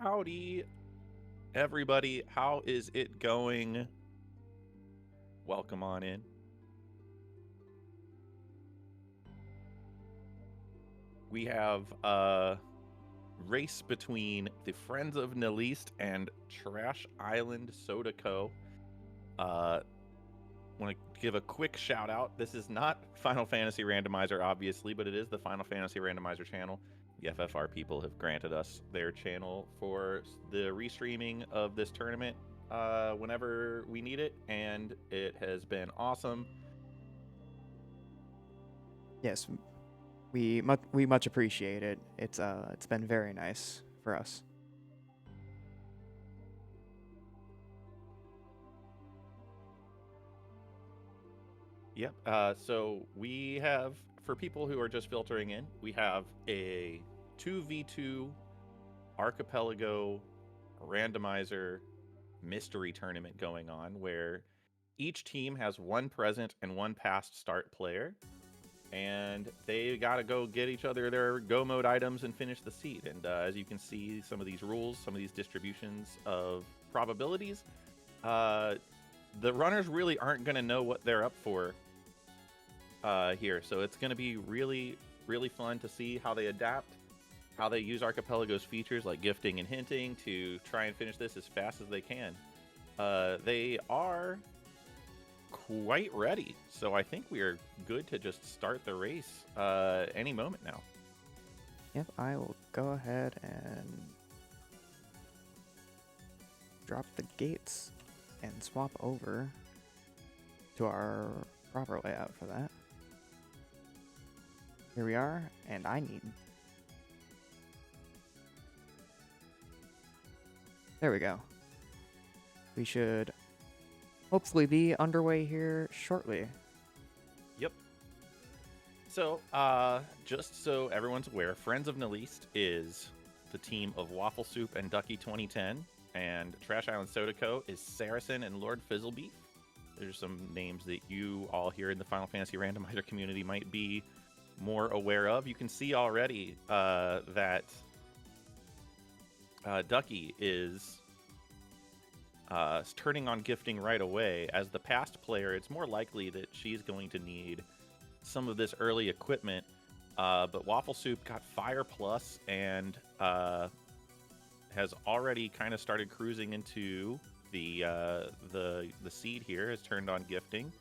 Howdy, everybody. How is it going? Welcome on in. We have a race between the Friends of Neliste and Trash Island Soda Co. Want to give a quick shout out. This is not Final Fantasy Randomizer, obviously, but it is the Final Fantasy Randomizer channel. The FFR people have granted us their channel for the restreaming of this tournament whenever we need it, and it has been awesome. Yes, we much appreciate it. It's been very nice for us. Yep. So we have, for people who are just filtering in, we have a 2v2 archipelago randomizer mystery tournament going on where each team has one present and one past start player, and they got to go get each other their go mode items and finish the seed. And as you can see, some of these rules, some of these distributions of probabilities, the runners really aren't going to know what they're up for here. So it's going to be really, really fun to see how they adapt, how they use Archipelago's features like gifting and hinting to try and finish this as fast as they can. They are quite ready, so I think we are good to just start the race any moment now. Yep, I will go ahead and drop the gates and swap over to our proper layout for that. Here we are, and I need... There we go. We should hopefully be underway here shortly. Yep. So, just so everyone's aware, Friends of Neliste is the team of Waffle Soup and Ducky 2010, and Trash Island Soda Co. is Saracen and Lord Fizzlebeef. There's some names that you all here in the Final Fantasy Randomizer community might be more aware of. You can see already that Ducky is turning on gifting right away. As the past player, it's more likely that she's going to need some of this early equipment. But Waffle Soup got Fire Plus and has already kind of started cruising into the seed here, has turned on gifting.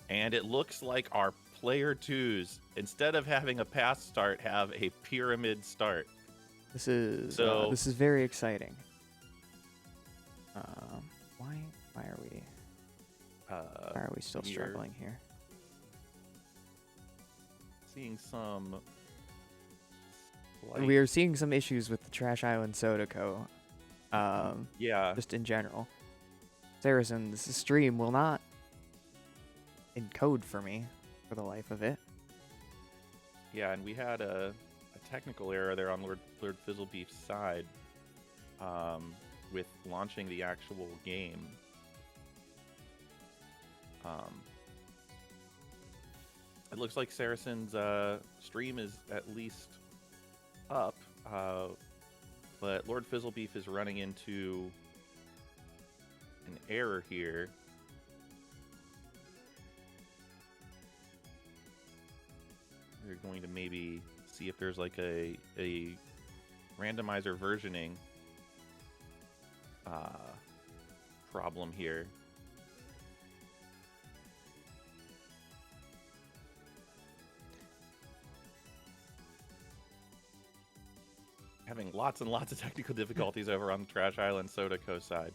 And it looks like our player twos, instead of having a pass start, have a pyramid start. This is very exciting. Why are we still struggling here? Seeing some. We are seeing some issues with the Trash Island Soda Co. Yeah. Just in general. Saracen, this stream will not encode for me for the life of it. Yeah, and we had a technical error there on Lord Fizzlebeef's side with launching the actual game. It looks like Saracen's stream is at least up, but Lord Fizzlebeef is running into an error here. We're going to maybe see if there's like a randomizer versioning problem here. Having lots and lots of technical difficulties over on the Trash Island Soda Co. side.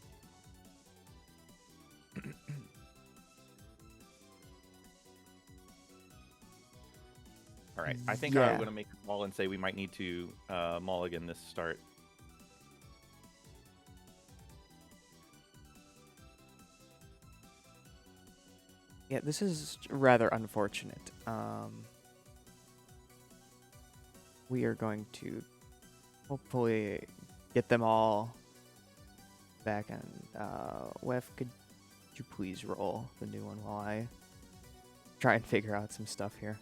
All right, I think I'm going to make a call and say we might need to mulligan this start. Yeah, this is rather unfortunate. We are going to hopefully get them all back, and Wef, could you please roll the new one while I try and figure out some stuff here?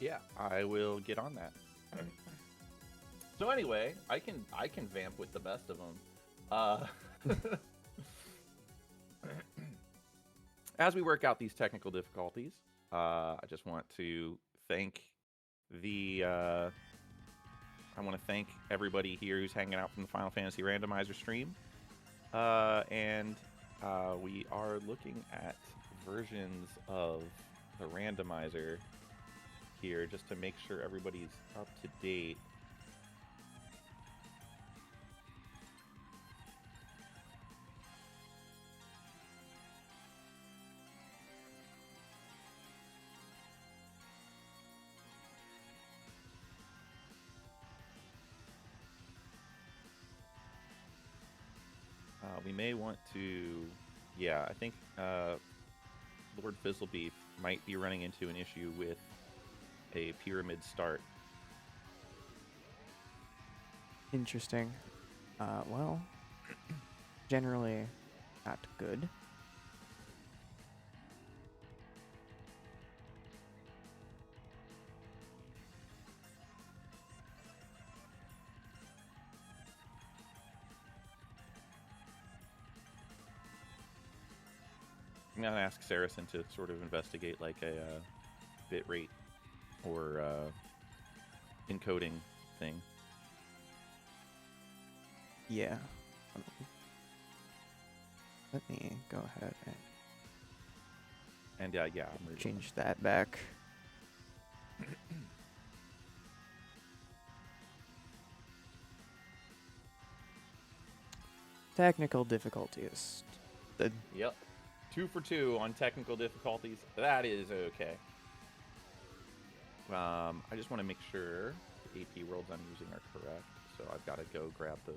Yeah, I will get on that. So anyway, I can vamp with the best of them. Uh, as we work out these technical difficulties, I just want to thank the. I want to thank everybody here who's hanging out from the Final Fantasy Randomizer stream, and we are looking at versions of the randomizer here just to make sure everybody's up to date. We may want to, yeah, I think Lord Fizzlebeef might be running into an issue with a pyramid start. Interesting. Well, generally not good. I'm gonna ask Saracen to sort of investigate like a bit rate or encoding thing. Yeah. Let me go ahead and yeah, I'm change that back. Technical difficulties. Yep. 2 for 2 on technical difficulties. That is okay. I just want to make sure the AP worlds I'm using are correct, so I've got to go grab those.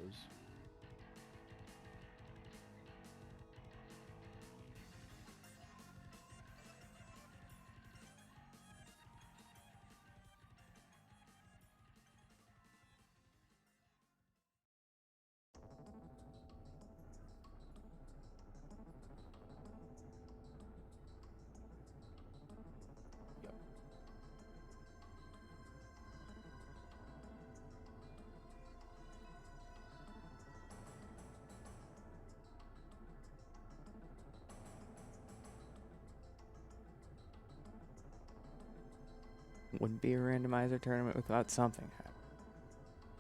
Wouldn't be a randomizer tournament without something happening.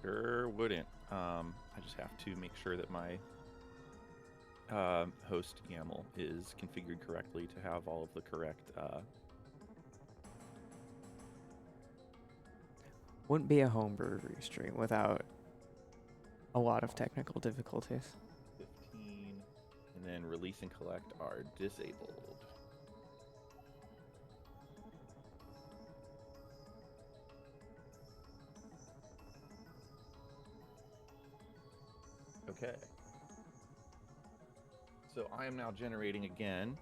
Sure wouldn't. I just have to make sure that my host YAML is configured correctly to have all of the correct. Wouldn't be a homebrew restream without a lot of technical difficulties. 15, and then release and collect are disabled. Okay. So I am now generating again.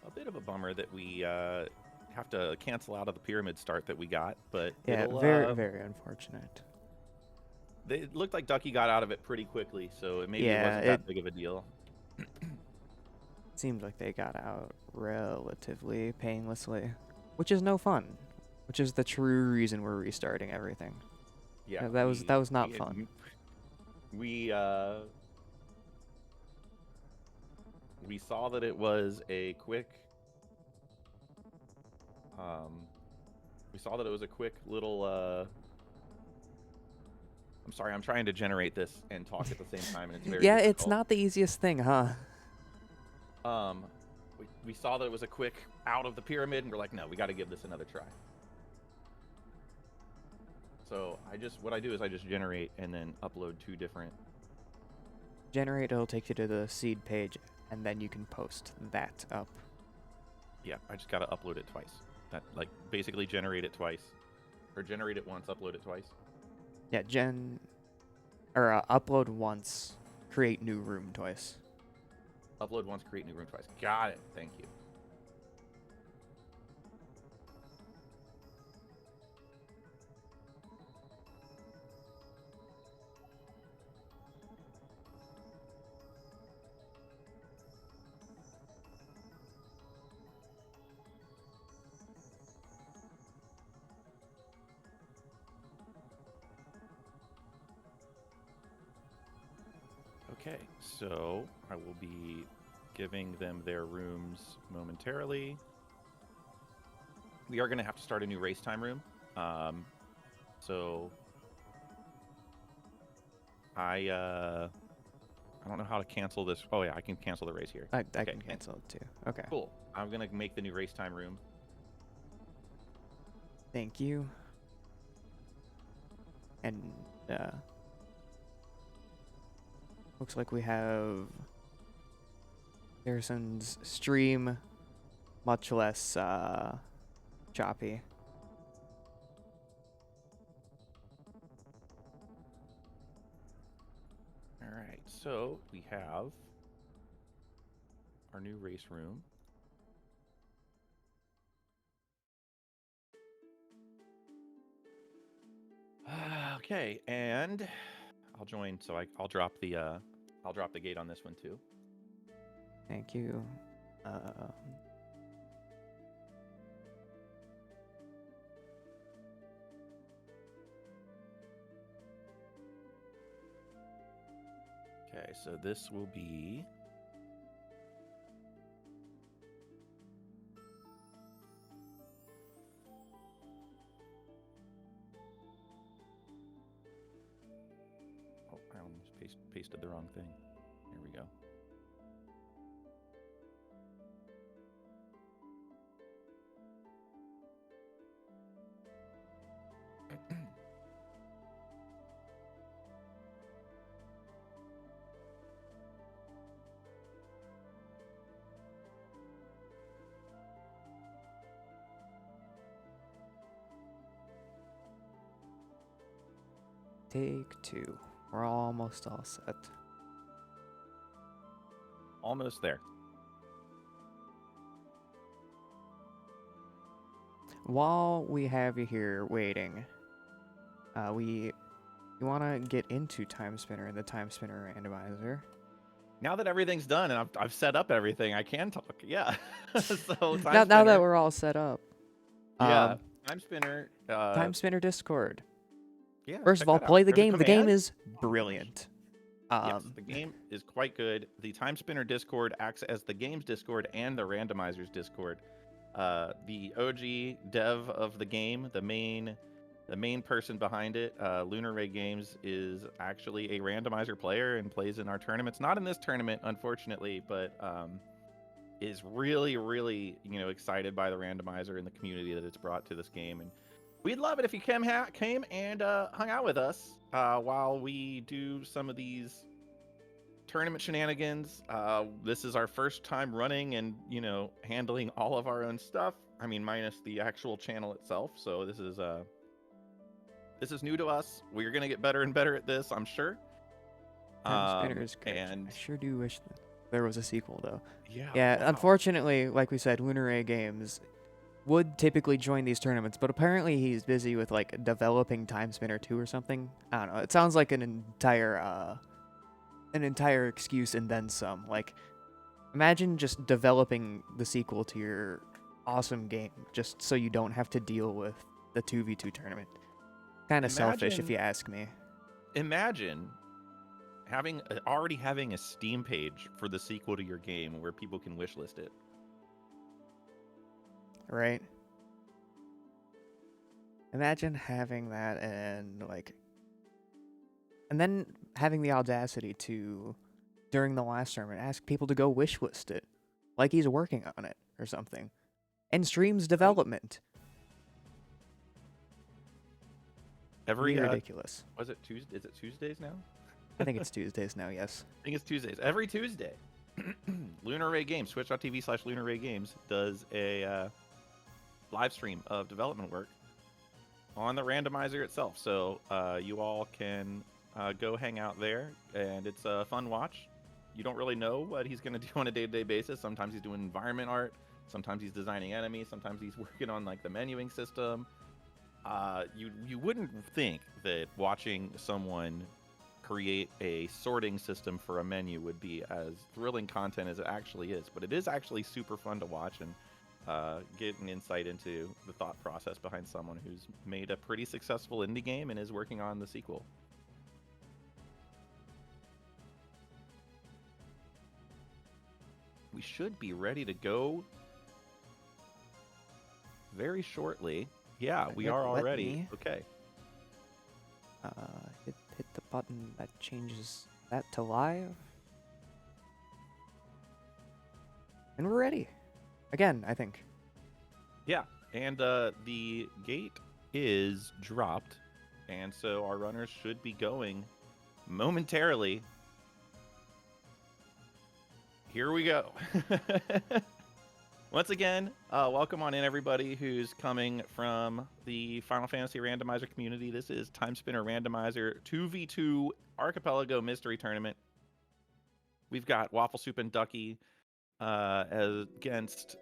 A bit of a bummer that we have to cancel out of the pyramid start that we got, but yeah, very, very unfortunate. It looked like Ducky got out of it pretty quickly, so it maybe wasn't that big of a deal. Seemed like they got out relatively painlessly, which is no fun. Which is the true reason we're restarting everything. Yeah, that was not fun. We saw that it was a quick. We saw that it was a quick little. I'm sorry, I'm trying to generate this and talk at the same time, and it's very difficult. It's not the easiest thing, huh? We saw that it was a quick out of the pyramid, and we're like, no, we got to give this another try. So what I do is I just generate and then upload 2 different. Generate, it'll take you to the seed page, and then you can post that up. Yeah, I just got to upload it twice. That basically generate it twice, or generate it once, upload it twice. Yeah, upload once, create new room twice. Upload once, create new room twice. Got it. Thank you. Okay, so I will be giving them their rooms momentarily. We are going to have to start a new race time room. So I don't know how to cancel this. Oh yeah, I can cancel the race here. I Okay, can cancel it too. Okay. cool. I'm going to make the new race time room. Thank you. And looks like we have Harrison's stream much less choppy. All right, so we have our new race room. Okay, and I'll join. So I'll drop the gate on this one too. Thank you. Okay, so this will be I almost pasted the wrong thing. Here we go. Take 2. We're almost all set. Almost there. While we have you here waiting, you want to get into Timespinner and the Timespinner randomizer. Now that everything's done and I've set up everything, I can talk. Yeah. So now that we're all set up. Yeah. Timespinner. Timespinner Discord. Yeah. First of all, play the game. The game is Oh brilliant. Yes, the game is quite good. The Timespinner Discord acts as the game's Discord and the Randomizer's Discord. The OG dev of the game, the main person behind it, Lunar Ray Games, is actually a randomizer player and plays in our tournaments. Not in this tournament, unfortunately, but is really, really excited by the randomizer and the community that it's brought to this game. And we'd love it if you came and hung out with us while we do some of these tournament shenanigans. This is our first time running and handling all of our own stuff. I mean, minus the actual channel itself. So this is new to us. We're gonna get better and better at this, I'm sure. Timespinner is great. And I sure do wish that there was a sequel, though. yeah, Yeah, wow. unfortunately, like we said, Lunar Ray Games would typically join these tournaments, but apparently he's busy with like developing Timespinner 2 or something. I don't know. It sounds like an entire excuse and then some. Like, imagine just developing the sequel to your awesome game just so you don't have to deal with the 2v2 tournament. Kind of selfish, if you ask me. Imagine already having a Steam page for the sequel to your game where people can wishlist it. Right? Imagine having that and then having the audacity to, during the last tournament, ask people to go wishlist it. Like he's working on it or something. And streams development. Every ridiculous. Was it Tuesday? Is it Tuesdays now? I think it's Tuesdays now, yes. I think it's Tuesdays. Every Tuesday, Lunar Ray Games, twitch.tv/Lunar Ray Games, does a live stream of development work on the randomizer itself. So you all can go hang out there, and it's a fun watch. You don't really know what he's going to do on a day-to-day basis. Sometimes he's doing environment art. Sometimes he's designing enemies. Sometimes he's working on like the menuing system. You wouldn't think that watching someone create a sorting system for a menu would be as thrilling content as it actually is, but it is actually super fun to watch and get an insight into the thought process behind someone who's made a pretty successful indie game and is working on the sequel. we should be ready to go very shortly. Yeah, we are Let already. me, Okay. hit the button that changes that to live. And we're ready. Again, I think. Yeah, and the gate is dropped, and so our runners should be going momentarily. Here we go. Once again, welcome on in everybody who's coming from the Final Fantasy Randomizer community. This is Timespinner Randomizer 2v2 Archipelago Mystery Tournament. We've got Waffle Soup and Ducky against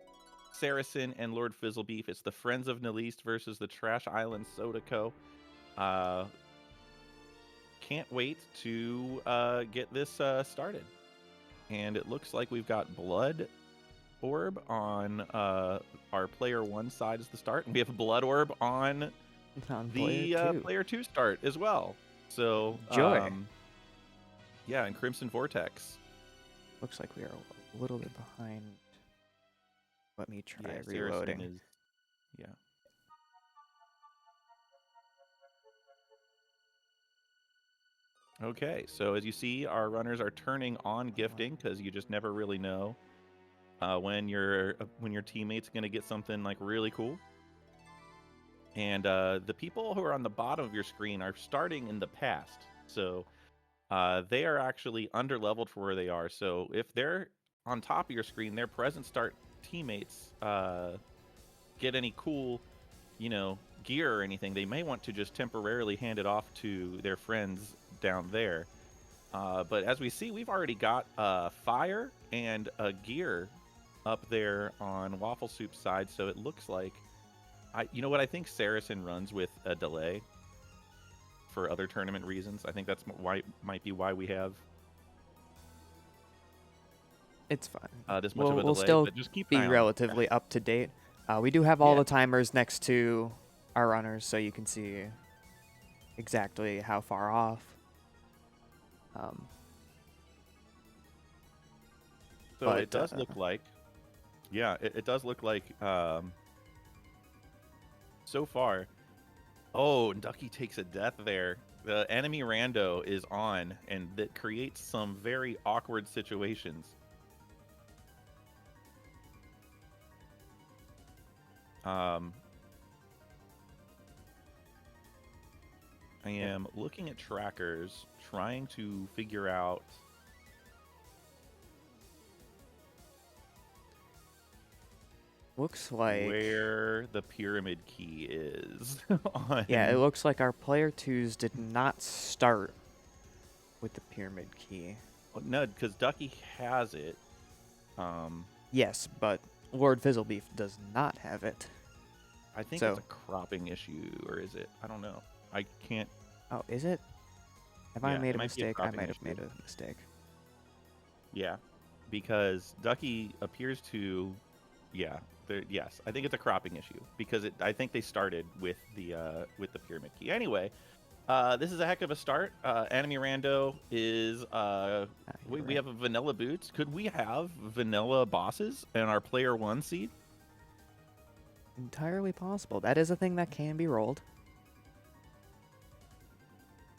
Saracen and Lord Fizzlebeef. It's the Friends of Neliste versus the Trash Island Soda Co. Can't wait to get this started. And it looks like we've got Blood Orb on our player 1 side as the start, and we have a Blood Orb on the player 2 start as well. So Joy. Yeah, and Crimson Vortex. Looks like we are a little bit behind. Let me try Yeah, reloading. Yeah. Okay, so as you see, our runners are turning on gifting because you just never really know when your teammate's gonna get something like really cool. And the people who are on the bottom of your screen are starting in the past, so they are actually underleveled for where they are. So if they're on top of your screen, their present start teammates get any cool, gear or anything, they may want to just temporarily hand it off to their friends down there. But as we see, we've already got fire and a gear up there on Waffle Soup's side, so it looks like I think Saracen runs with a delay for other tournament reasons. I think that's might be why we have It's fine. this much of a delay. We'll still but just keep be an eye on it. relatively up to date. We do have all Yeah. the timers next to our runners, so you can see exactly how far off. So it does look like, it does look like so far. Oh, Ducky takes a death there. The enemy rando is on, and that creates some very awkward situations. I am looking at trackers, trying to figure out Looks like where the pyramid key is. Yeah, it looks like our player 2s did not start with the pyramid key. No, because Ducky has it. Yes, but Lord Fizzlebeef does not have it. I think it's a cropping issue, or is it? I don't know. I can't. Oh, is it? Have I Yeah, made it a might be a mistake? I cropping might have issue. made a mistake. Yeah, because Ducky appears to. Yeah. Yes, I think it's a cropping issue because I think they started with the pyramid key. Anyway, this is a heck of a start. Enemy Rando is we have a vanilla boots. Could we have vanilla bosses in our player 1 seed? Entirely possible. That is a thing that can be rolled.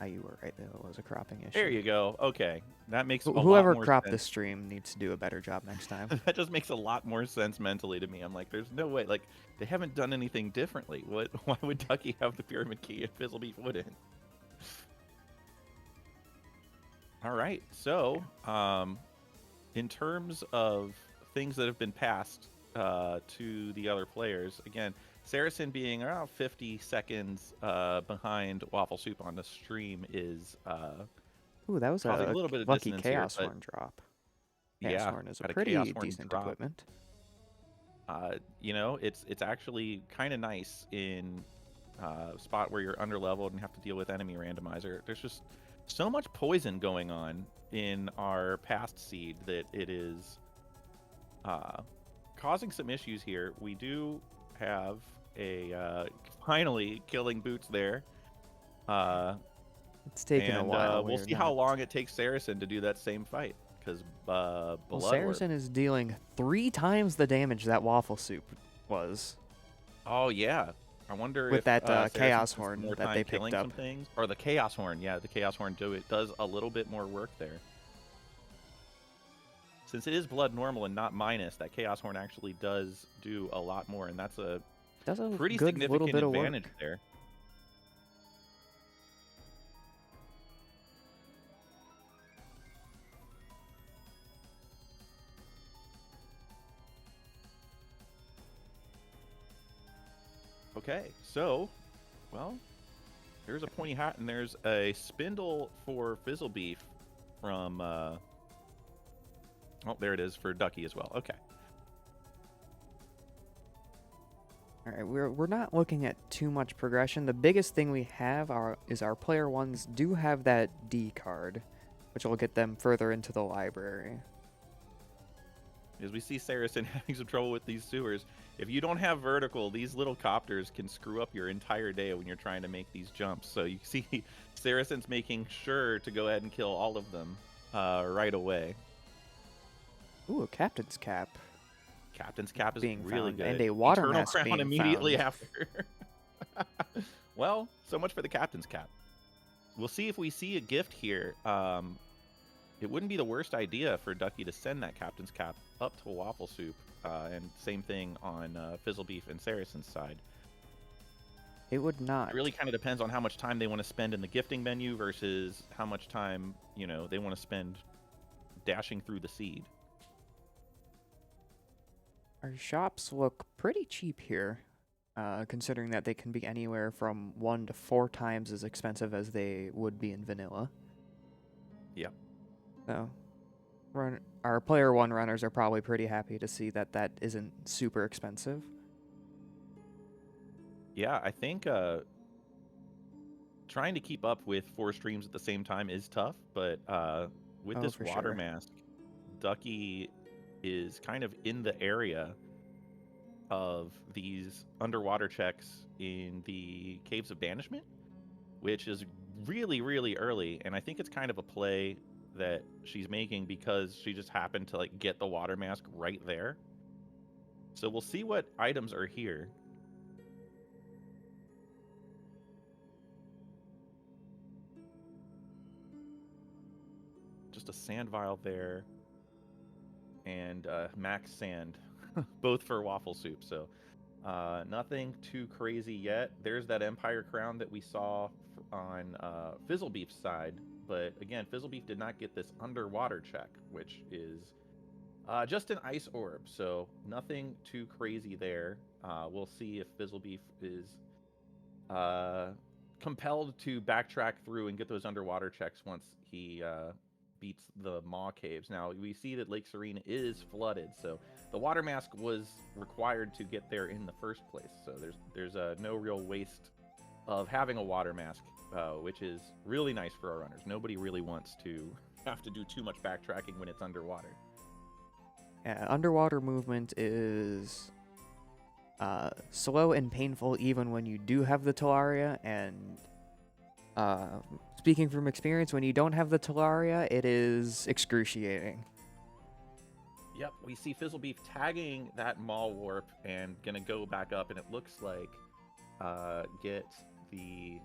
You were right. There was a cropping issue. There you go. Okay, that makes whoever a lot more cropped sense. the stream needs to do a better job next time. That just makes a lot more sense mentally to me. I'm like, there's no way. Like, they haven't done anything differently. Why would Ducky have the pyramid key if Fizzlebeef wouldn't? All right. So, in terms of things that have been passed to the other players, again, Saracen being around 50 seconds behind Waffle Soup on the stream is ooh, that was a little bit of lucky dissonance Chaos here, Horn drop. Chaos Horn is a got pretty Chaos Horn decent drop. equipment. It's actually kind of nice in a spot where you're underleveled and have to deal with enemy randomizer. There's just so much poison going on in our past seed that it is causing some issues here. We do have a finally killing Boots there. It's taken a while. We'll see how long it takes Saracen to do that same fight, because Well, Blood Saracen is dealing 3 times the damage that Waffle Soup was Oh yeah, I wonder with if that Saracen Chaos spends Horn more that time they picked killing up. some things, or the Chaos Horn. Yeah, the Chaos Horn does a little bit more work there. Since it is blood normal and not minus, that Chaos Horn actually does do a lot more, and that's a Does a pretty good little significant bit of advantage work. there. Okay, so, well, there's a pointy hat, and there's a spindle for Fizzle Beef from, oh, there it is for Ducky as well. Okay. All right, we're not looking at too much progression. The biggest thing we have is our player ones do have that D card, which will get them further into the library. As we see Saracen having some trouble with these sewers. If you don't have vertical, these little copters can screw up your entire day when you're trying to make these jumps. So you see Saracen's making sure to go ahead and kill all of them right away. Ooh, a Captain's Cap. Captain's Cap is being really found, good. and a water Eternal mask Crown being immediately found. after. Well, so much for the Captain's Cap. We'll see if we see a gift here. It wouldn't be the worst idea for Ducky to send that Captain's Cap up to Waffle Soup, and same thing on Fizzle Beef and Saracen's side. It would not. It really kind of depends on how much time they want to spend in the gifting menu versus how much time, you know, they want to spend dashing through the seed. Our shops look pretty cheap here, considering that they can be anywhere from 1 to 4 times as expensive as they would be in vanilla. Yeah. So, our player 1 runners are probably pretty happy to see that that isn't super expensive. Yeah, I think trying to keep up with 4 streams at the same time is tough, but with this water mask, Ducky is kind of in the area of these underwater checks in the Caves of Banishment, which is really, really early, and I think it's kind of a play that she's making because she just happened to like get the water mask right there. So we'll see what items are here. Just a sand vial there, and max sand, both for Waffle Soup. So nothing too crazy yet. There's that Empire Crown that we saw on Fizzle Beef's side, but again, Fizzle Beef did not get this underwater check, which is just an ice orb, so nothing too crazy there. We'll see if Fizzle Beef is compelled to backtrack through and get those underwater checks once he beats the Maw Caves. Now, we see that Lake Serene is flooded, so the water mask was required to get there in the first place. So there's no real waste of having a water mask, which is really nice for our runners. Nobody really wants to have to do too much backtracking when it's underwater. Yeah, underwater movement is slow and painful even when you do have the Talaria, and speaking from experience, when you don't have the Talaria, it is excruciating. Yep, we see Fizzle Beef tagging that Maw Warp and gonna go back up, and it looks like get the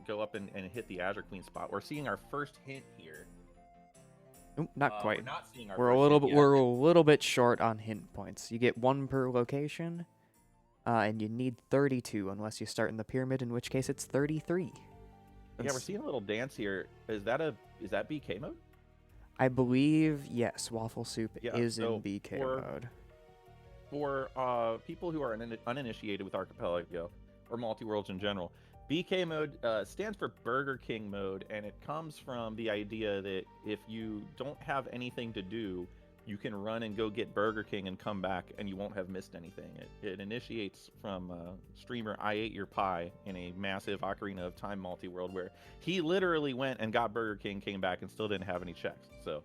go up and hit the Azure Queen spot. We're seeing our first hint here. Nope, not quite. We're not seeing our We're a little bit short on hint points. You get 1 per location, and you need 32 unless you start in the pyramid, in which case it's 33. Yeah, we're seeing a little dance here. Is that BK mode? I believe yes. Waffle Soup is so in BK mode. For people who are uninitiated with Archipelago or multi-worlds in general, BK mode stands for Burger King mode, and it comes from the idea that if you don't have anything to do, you can run and go get Burger King and come back, and you won't have missed anything. It initiates from streamer I Ate Your Pie in a massive Ocarina of Time multi-world where he literally went and got Burger King, came back, and still didn't have any checks. So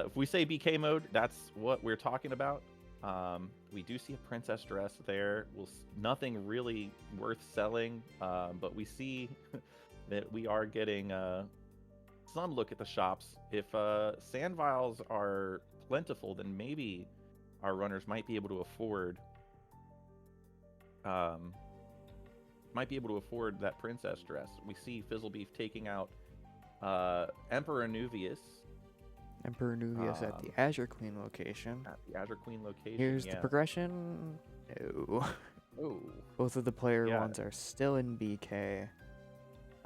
if we say BK mode, that's what we're talking about. We do see a princess dress there. Nothing really worth selling, but we see that we are getting some look at the shops. If sand vials are plentiful, then maybe our runners might be able to afford that princess dress. We see Fizzlebeef taking out Emperor Nuvius. Emperor Nuvius at the Azure Queen location. At the Azure Queen location. Here's the progression. No. Oh. Both of the player ones are still in BK.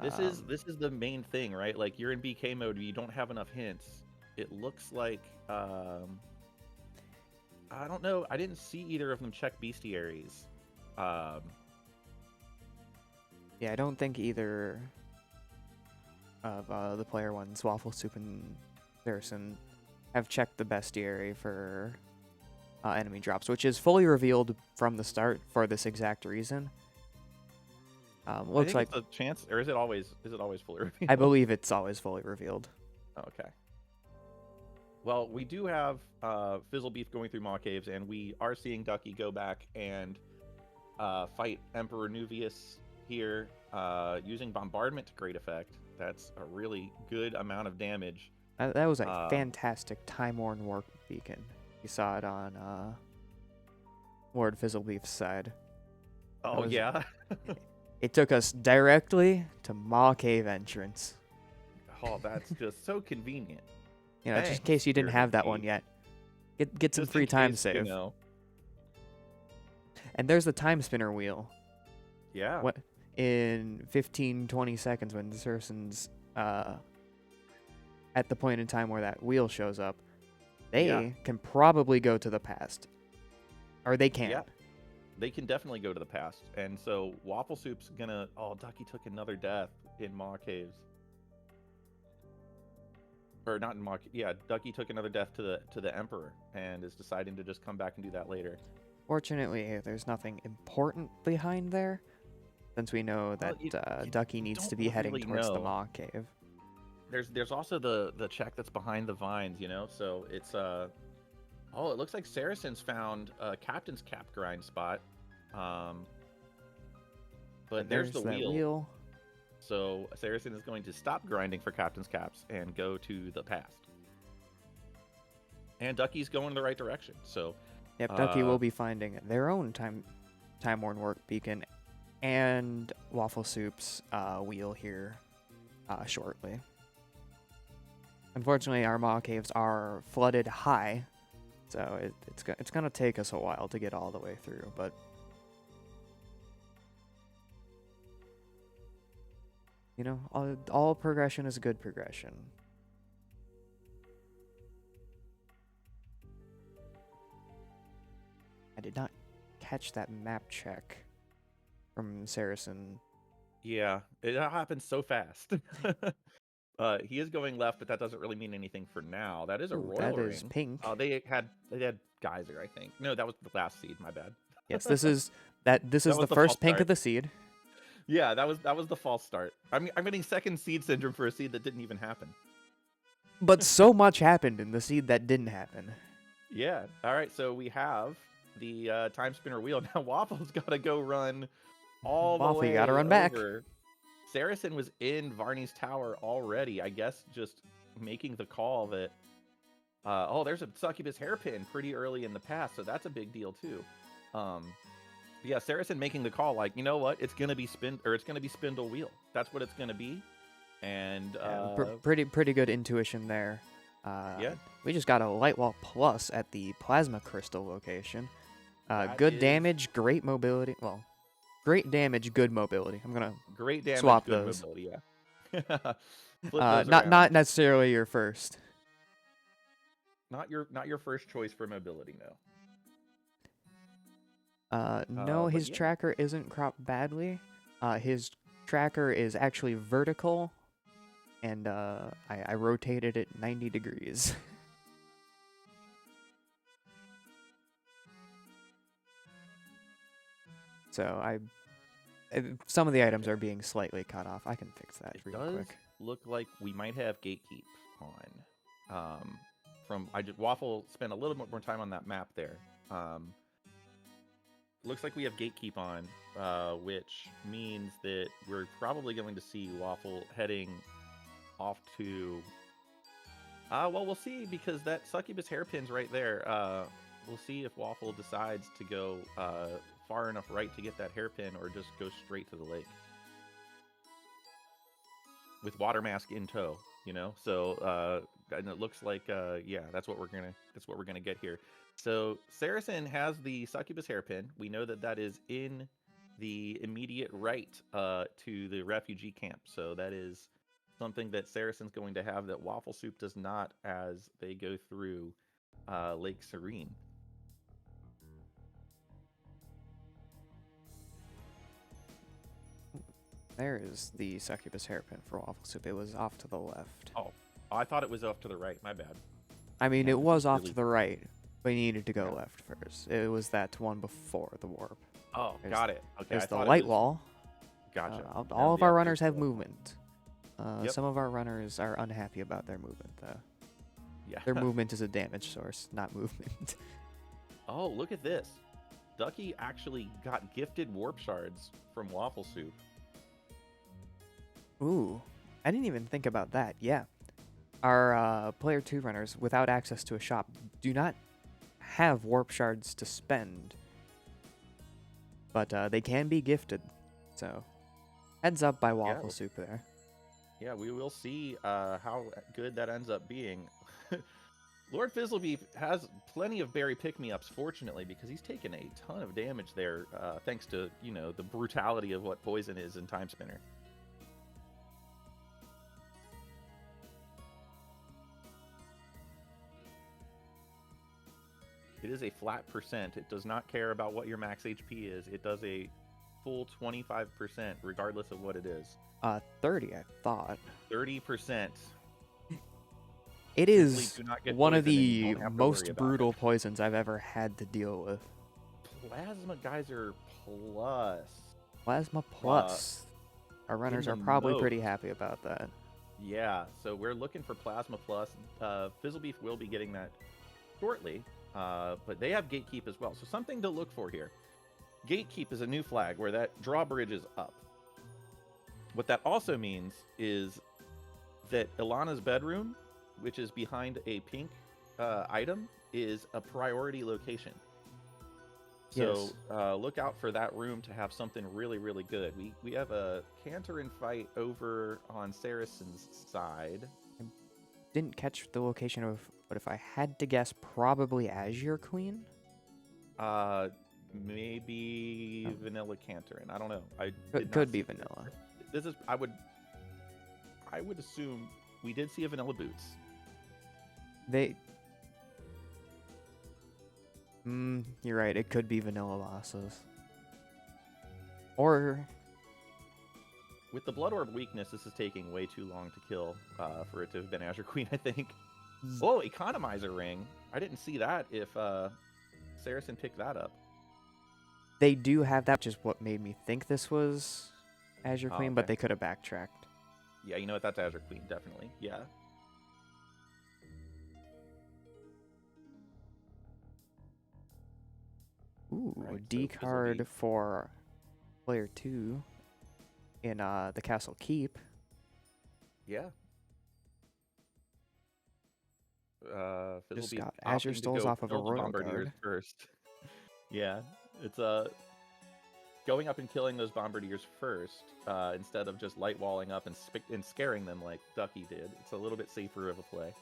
This is the main thing, right? Like, you're in BK mode, you don't have enough hints. It looks like I don't know. I didn't see either of them check bestiaries. Yeah, I don't think either of the player ones, Waffle Soup and Saracen, have checked the bestiary for enemy drops, which is fully revealed from the start for this exact reason. Looks like a chance, or is it always fully revealed? I believe it's always fully revealed. Okay. Well, we do have Fizzlebeef going through Maw Caves, and we are seeing Ducky go back and fight Emperor Nuvius here using bombardment to great effect. That's a really good amount of damage. That was a fantastic time-worn warp beacon. You saw it on Lord Fizzlebeef's side. Oh, yeah? It took us directly to Maw Cave entrance. Oh, that's just so convenient. You know, just in case you didn't have that one yet. Get some free time save. You know. And there's the Timespinner wheel. Yeah. What in 15-20 seconds when Saracen's at the point in time where that wheel shows up, they can probably go to the past. Or they can. Yeah. They can definitely go to the past. And so Waffle Soup's gonna... Oh, Ducky took another death in Maw Caves. Or not in Maw... Yeah, Ducky took another death to the Emperor and is deciding to just come back and do that later. Fortunately, there's nothing important behind there, since we know that Ducky needs to be heading towards the Maw Cave. There's also the check that's behind the vines, you know? So it's... Oh, it looks like Saracen's found a Captain's Cap grind spot. But there's the wheel. So Saracen is going to stop grinding for Captain's Caps and go to the past. And Ducky's going in the right direction. So yep, Ducky will be finding their own time-worn warp beacon and Waffle Soup's wheel here shortly. Unfortunately, our Maw Caves are flooded high, so it's gonna take us a while to get all the way through, but you know, all progression is good progression. I did not catch that map check from Saracen. Yeah, it happens so fast. He is going left, but that doesn't really mean anything for now. That is a royal ring. That is pink. They had Geyser, I think. No, that was the last seed. My bad. Yes, this is the first pink of the seed. Yeah, that was the false start. I'm getting second seed syndrome for a seed that didn't even happen. But so much happened in the seed that didn't happen. Yeah. All right. So we have the Timespinner wheel. Now Waffle's got to go run all the way. Waffle, you got to run back. Saracen was in Varney's tower already. I guess just making the call that. There's a succubus hairpin pretty early in the past, so that's a big deal too. Yeah, Saracen making the call, like, you know what? It's gonna be Spindle Wheel. That's what it's gonna be. And pretty good intuition there. Yeah. We just got a Light Wall Plus at the Plasma Crystal location. Good damage, great mobility. Well, great damage, good mobility. I'm gonna swap good those. Mobility, yeah. Not necessarily your first. Not your first choice for mobility, no. No, his tracker isn't cropped badly. His tracker is actually vertical, and I rotated it 90 degrees. So some of the items are being slightly cut off. I can fix that real quick. It does look like we might have Gatekeep on. Waffle spent a little bit more time on that map there. Looks like we have Gatekeep on, which means that we're probably going to see Waffle heading off to... well, we'll see, because that succubus hairpin's right there. We'll see if Waffle decides to go far enough right to get that hairpin, or just go straight to the lake. With water mask in tow, you know? So, and it looks like, yeah, that's what we're gonna get here. So Saracen has the succubus hairpin. We know that that is in the immediate right to the refugee camp. So that is something that Saracen's going to have that Waffle Soup does not, as they go through Lake Serene. There is the succubus hairpin for Waffle Soup. It was off to the left. Oh, I thought it was off to the right. My bad. I mean, Yeah, it was off really... to the right, but you needed to go Yeah. left first. It was that one before the warp. Oh, got it. Okay, There's I the thought light it was... wall. Gotcha. All of our runners have movement. Yep. Some of our runners are unhappy about their movement, though. Yeah. Their movement is a damage source, not movement. Oh, look at this. Ducky actually got gifted warp shards from Waffle Soup. Ooh, I didn't even think about that. Yeah. Our player 2 runners, without access to a shop, do not have warp shards to spend. But they can be gifted. So, heads up by Waffle Soup there. Yeah, we will see how good that ends up being. Lord Fizzlebeef has plenty of berry pick-me-ups, fortunately, because he's taken a ton of damage there, thanks to, you know, the brutality of what poison is in Timespinner. It is a flat percent. It does not care about what your max HP is. It does a full 25%, regardless of what it is. 30, I thought. 30%. It is do not get one of poisoned and you the don't have to most worry about brutal it. poisons I've ever had to deal with. Plasma Geyser Plus. Plasma Plus. Our runners are probably most. pretty happy about that. Yeah, so we're looking for Plasma Plus. Fizzlebeef will be getting that shortly, but they have Gatekeep as well. So something to look for here. Gatekeep is a new flag where that drawbridge is up. What that also means is that Ilana's bedroom, which is behind a pink item, is a priority location. So look out for that room to have something really, really good. We have a Cantarin fight over on Saracen's side. I didn't catch the location of, but if I had to guess, probably Azure Queen? Maybe Vanilla Cantarin. I don't know. Could be Vanilla. This is I would assume we did see a Vanilla Boots. You're right. It could be Vanilla Bosses. Or... With the Blood Orb weakness, this is taking way too long to kill for it to have been Azure Queen, I think. Oh, Economizer Ring. I didn't see that if Saracen picked that up. They do have that, which is what made me think this was Azure Queen, but they could have backtracked. Yeah, you know what? That's Azure Queen, definitely. Yeah. Ooh, right, D so card for player 2 in the Castle Keep. Yeah. Just got Azure Stoles off of a Royal Guard first. Yeah, it's going up and killing those Bombardiers first instead of just light walling up and scaring them like Ducky did. It's a little bit safer of a play.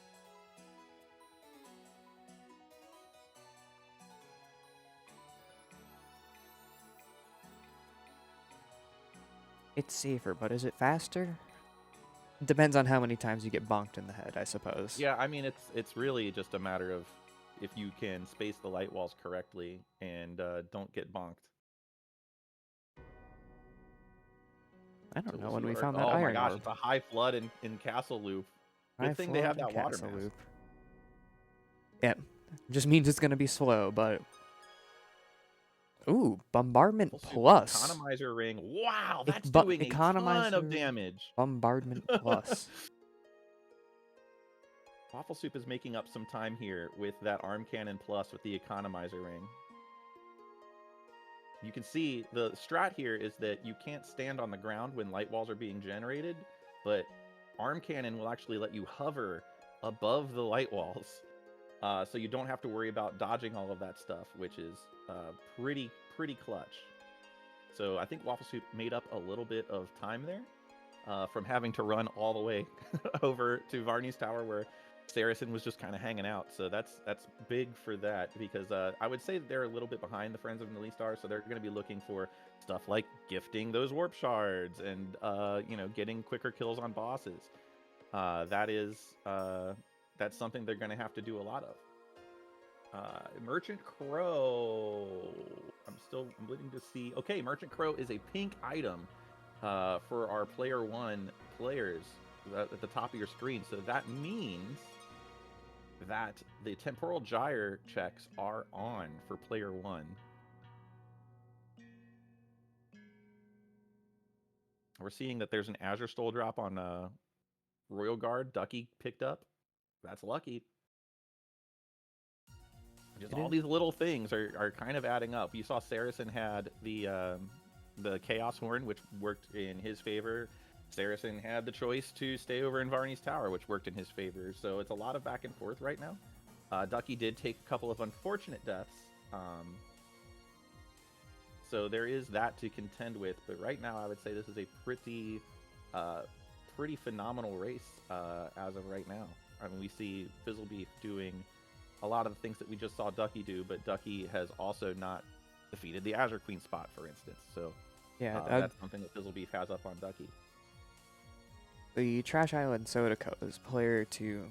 It's safer, but is it faster? Depends on how many times you get bonked in the head, I suppose. Yeah, I mean, it's really just a matter of if you can space the light walls correctly and don't get bonked. I don't know when we found that iron. iron Oh my gosh, orb. it's a high flood in Castle Loop. Good thing they have that water mask. Yeah, just means it's gonna be slow, but... Ooh, Bombardment Plus. Economizer Ring. Wow, that's doing a ton of damage. Bombardment Plus. Waffle Soup is making up some time here with that Arm Cannon Plus with the Economizer Ring. You can see the strat here is that you can't stand on the ground when light walls are being generated, but arm cannon will actually let you hover above the light walls, so you don't have to worry about dodging all of that stuff, which is pretty clutch. So I think Waffle Soup made up a little bit of time there from having to run all the way over to Varney's tower where Saracen was just kind of hanging out. So that's big for that, because I would say that they're a little bit behind the Friends of Neliste, so they're going to be looking for stuff like gifting those warp shards and getting quicker kills on bosses. That's something they're going to have to do a lot of. Merchant Crow. I'm waiting to see. Okay, Merchant Crow is a pink item for our player 1 players at the top of your screen. So that means that the temporal gyre checks are on for player 1. We're seeing that there's an Azure Stole drop on Royal Guard. Ducky picked up. That's lucky. Just all these little things are kind of adding up. You saw Saracen had the Chaos Horn, which worked in his favor. Saracen had the choice to stay over in Varney's tower, which worked in his favor. So it's a lot of back and forth right now. Ducky did take a couple of unfortunate deaths. So there is that to contend with. But right now, I would say this is a pretty phenomenal race as of right now. I mean, we see Fizzlebeef doing a lot of the things that we just saw Ducky do, but Ducky has also not defeated the Azure Queen spot, for instance. So yeah, that's something that Fizzlebeef has up on Ducky. The Trash Island Soda Co's player 2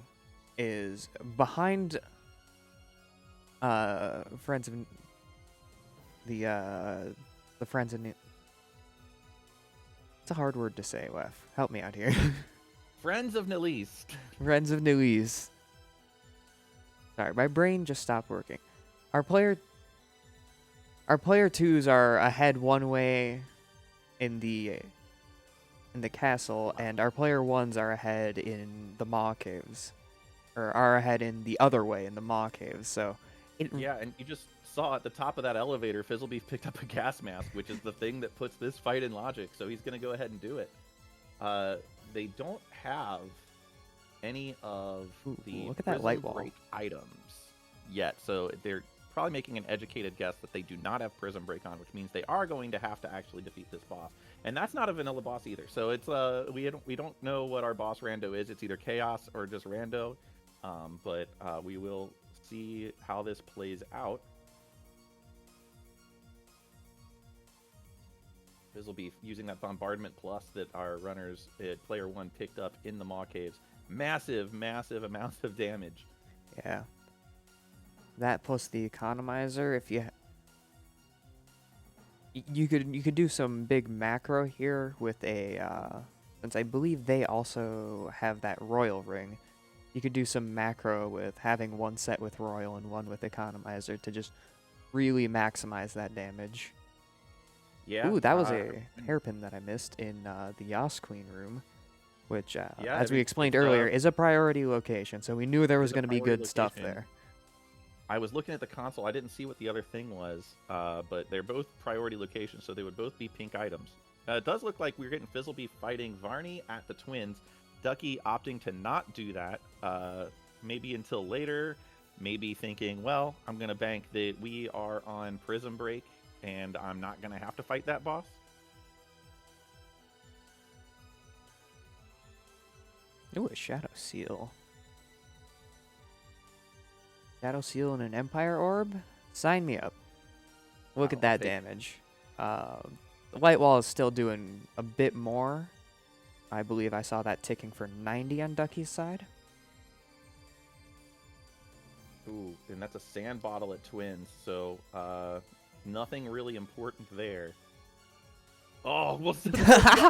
is behind Friends of the Friends of It's a hard word to say, Wef. Help me out here. Friends of Neliste. Friends of Neliste. Sorry, my brain just stopped working. Our player 2s are ahead one way in the castle, and our player 1s are ahead in the Maw Caves. Or are ahead in the other way in the Maw Caves. So yeah, and you just saw at the top of that elevator, Fizzlebeef picked up a gas mask, which is the thing that puts this fight in logic, so he's going to go ahead and do it. They don't have any of the look at that light wall break items yet, so they're probably making an educated guess that they do not have Prism Break on, which means they are going to have to actually defeat this boss, and that's not a vanilla boss either. So it's we don't know what our boss rando is. It's either Chaos or just rando, but we will see how this plays out. Fizzlebeef using that Bombardment Plus that our runners at player 1 picked up in the Maw Caves. Massive amounts of damage. Yeah. That plus the Economizer, if you could do some big macro here with a since I believe they also have that Royal Ring. You could do some macro with having one set with Royal and one with Economizer to just really maximize that damage. Yeah. Ooh, that was a hairpin that I missed in the Yas Queen room, which, as we explained earlier, is a priority location. So we knew there was going to be good stuff there. I was looking at the console. I didn't see what the other thing was, but they're both priority locations, so they would both be pink items. It does look like we're getting Fizzlebeef fighting Varney at the Twins. Ducky opting to not do that, maybe until later. Maybe thinking, well, I'm going to bank that we are on Prism Break, and I'm not going to have to fight that boss. Ooh, a Shadow Seal. Shadow Seal and an Empire Orb? Sign me up. Look at that damage. The Light Wall is still doing a bit more. I believe I saw that ticking for 90 on Ducky's side. Ooh, and that's a sand bottle at Twins, so nothing really important there. Oh, well,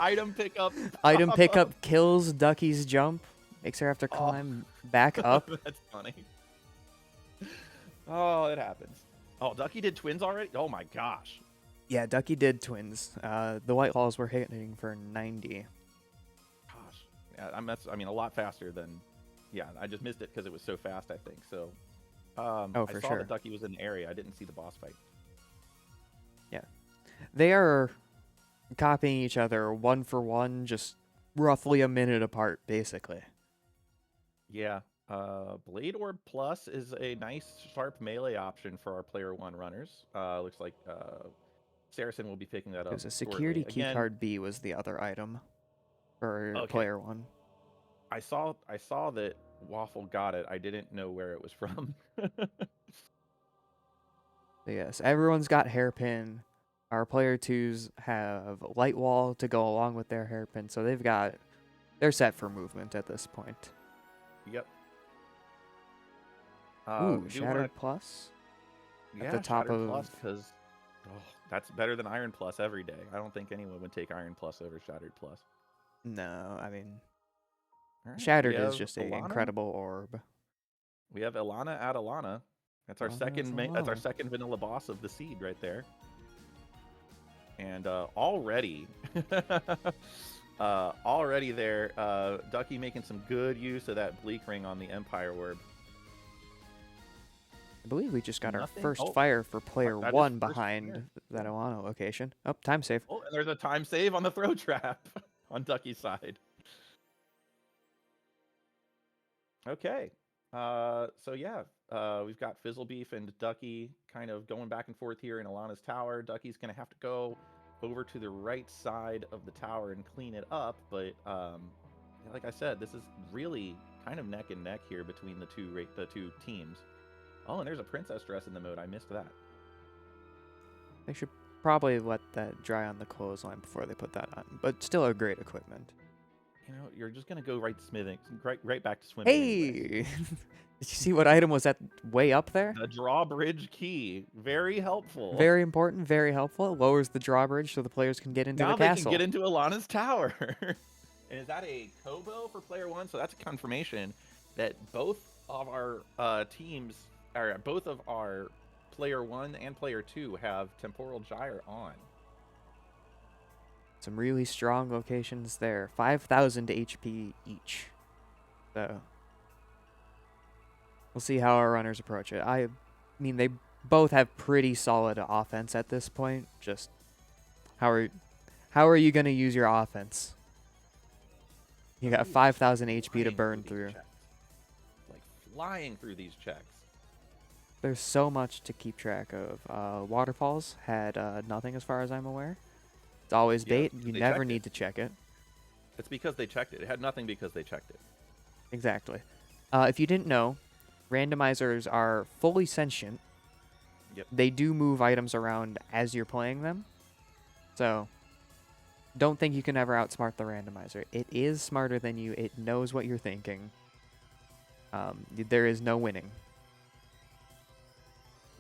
item pickup. Item pickup kills Ducky's jump. Makes her have to climb back up. That's funny. Oh, it happens. Oh, Ducky did Twins already? Oh my gosh. Yeah, Ducky did Twins. The White Walls were hitting for 90. Gosh. Yeah, I mean, a lot faster than... Yeah, I just missed it because it was so fast, I think. So, for I saw that Ducky was in the area. I didn't see the boss fight. Yeah. They are copying each other one for one, just roughly a minute apart, basically. Yeah. Blade Orb Plus is a nice sharp melee option for our player 1 runners. Looks like Saracen will be picking that up Because a shortly. security Again, keycard B was the other item for okay. player 1. I saw that Waffle got it. I didn't know where it was from. So yes, everyone's got hairpin. Our player 2s have light wall to go along with their hairpin, so they're set for movement at this point. Yep. Ooh, We do want Shattered Plus to, at the yeah, top Shattered of. Plus, because that's better than Iron Plus every day. I don't think anyone would take Iron Plus over Shattered Plus. No, I mean, All right, we Shattered is have just a Alana. incredible orb. We have Ilana at Alana. That's our that's our second vanilla boss of the seed right there. And already, already there, Ducky making some good use of that Bleak Ring on the Empire Orb. I believe we just got our Nothing. first Oh, fire for player that is 1 first behind fire. that Yeah. Oano location. Oh, time save. Oh, and there's a time save on the throw trap on Ducky's side. Okay. So yeah, we've got Fizzlebeef and Ducky kind of going back and forth here in Alana's tower. Ducky's gonna have to go over to the right side of the tower and clean it up, but yeah, like I said, this is really kind of neck and neck here between the two teams. Oh, and there's a princess dress in the mode. I missed that. They should probably let that dry on the clothesline before they put that on, but still a great equipment. You know, you're just gonna go right back to swimming. Hey! Anyways. Did you see what item was that way up there? The drawbridge key, very helpful. Very important, very helpful. It lowers the drawbridge so the players can get into Now the they castle. can get into Alana's tower. And is that a Kobo for player 1? So that's a confirmation that both of our teams, or both of our player 1 and player 2 have Temporal Gyre on. Some really strong locations there. 5,000 HP each. So we'll see how our runners approach it. I mean, they both have pretty solid offense at this point. Just how are you going to use your offense? You got 5,000 HP to burn through. Like flying through these checks. There's so much to keep track of. Waterfalls had nothing as far as I'm aware. It's always bait. You never need to check it. It's because they checked it. It had nothing because they checked it. Exactly. If you didn't know, randomizers are fully sentient. Yep. They do move items around as you're playing them. So don't think you can ever outsmart the randomizer. It is smarter than you. It knows what you're thinking. There is no winning.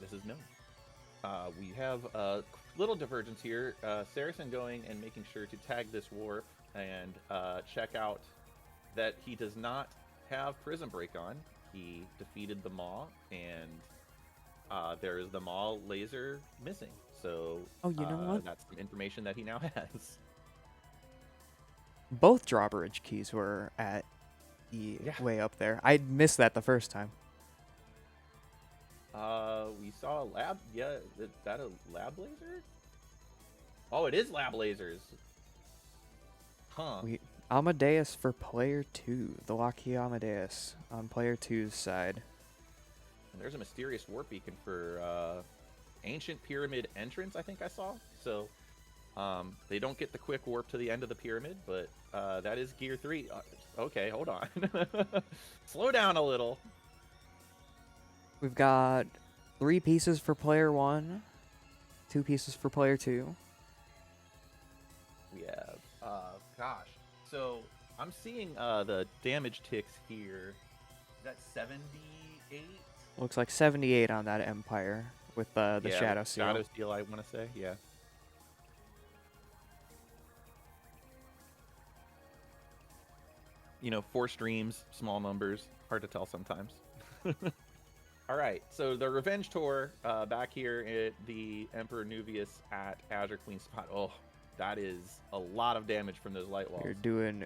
This is known. We have a little divergence here. Saracen going and making sure to tag this warp and check out that he does not have Prism Break on. He defeated the Maw, and there is the Maw laser missing. So Oh, you know what? that's some information that he now has. Both drawbridge keys were at way up there. I missed that the first time. We saw a lab. Yeah, is that a lab laser? Oh, it is lab lasers. Huh. Amadeus for player 2. The Lockheed Amadeus on player 2's side. And there's a mysterious warp beacon for ancient pyramid entrance, I think I saw. So they don't get the quick warp to the end of the pyramid, but that is gear 3. Okay, hold on. Slow down a little. We've got 3 pieces for player 1, 2 pieces for player 2. We have, gosh. So I'm seeing the damage ticks here. Is that 78? Looks like 78 on that Empire with the Shadow Seal. Shadow Seal, I want to say, yeah. You know, 4 streams, small numbers, hard to tell sometimes. All right, so the Revenge Tour back here at the Emperor Nuvius at Azure Queen spot. Oh, that is a lot of damage from those light walls. You're doing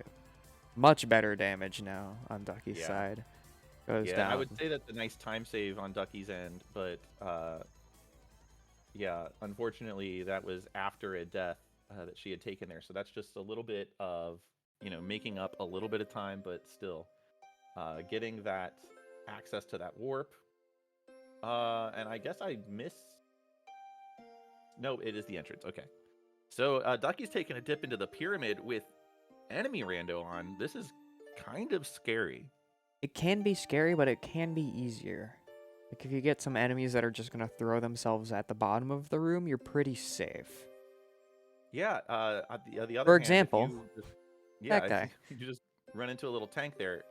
much better damage now on Ducky's side. Goes down. I would say that's a nice time save on Ducky's end, but yeah, unfortunately that was after a death that she had taken there. So that's just a little bit of making up a little bit of time, but still getting that access to that warp. And I guess I miss. No, it is the entrance. Okay. So Ducky's taking a dip into the pyramid with enemy rando on. This is kind of scary. It can be scary, but it can be easier. Like, if you get some enemies that are just going to throw themselves at the bottom of the room, you're pretty safe. Yeah, on the other For hand, example, that if guy. you just run into a little tank there.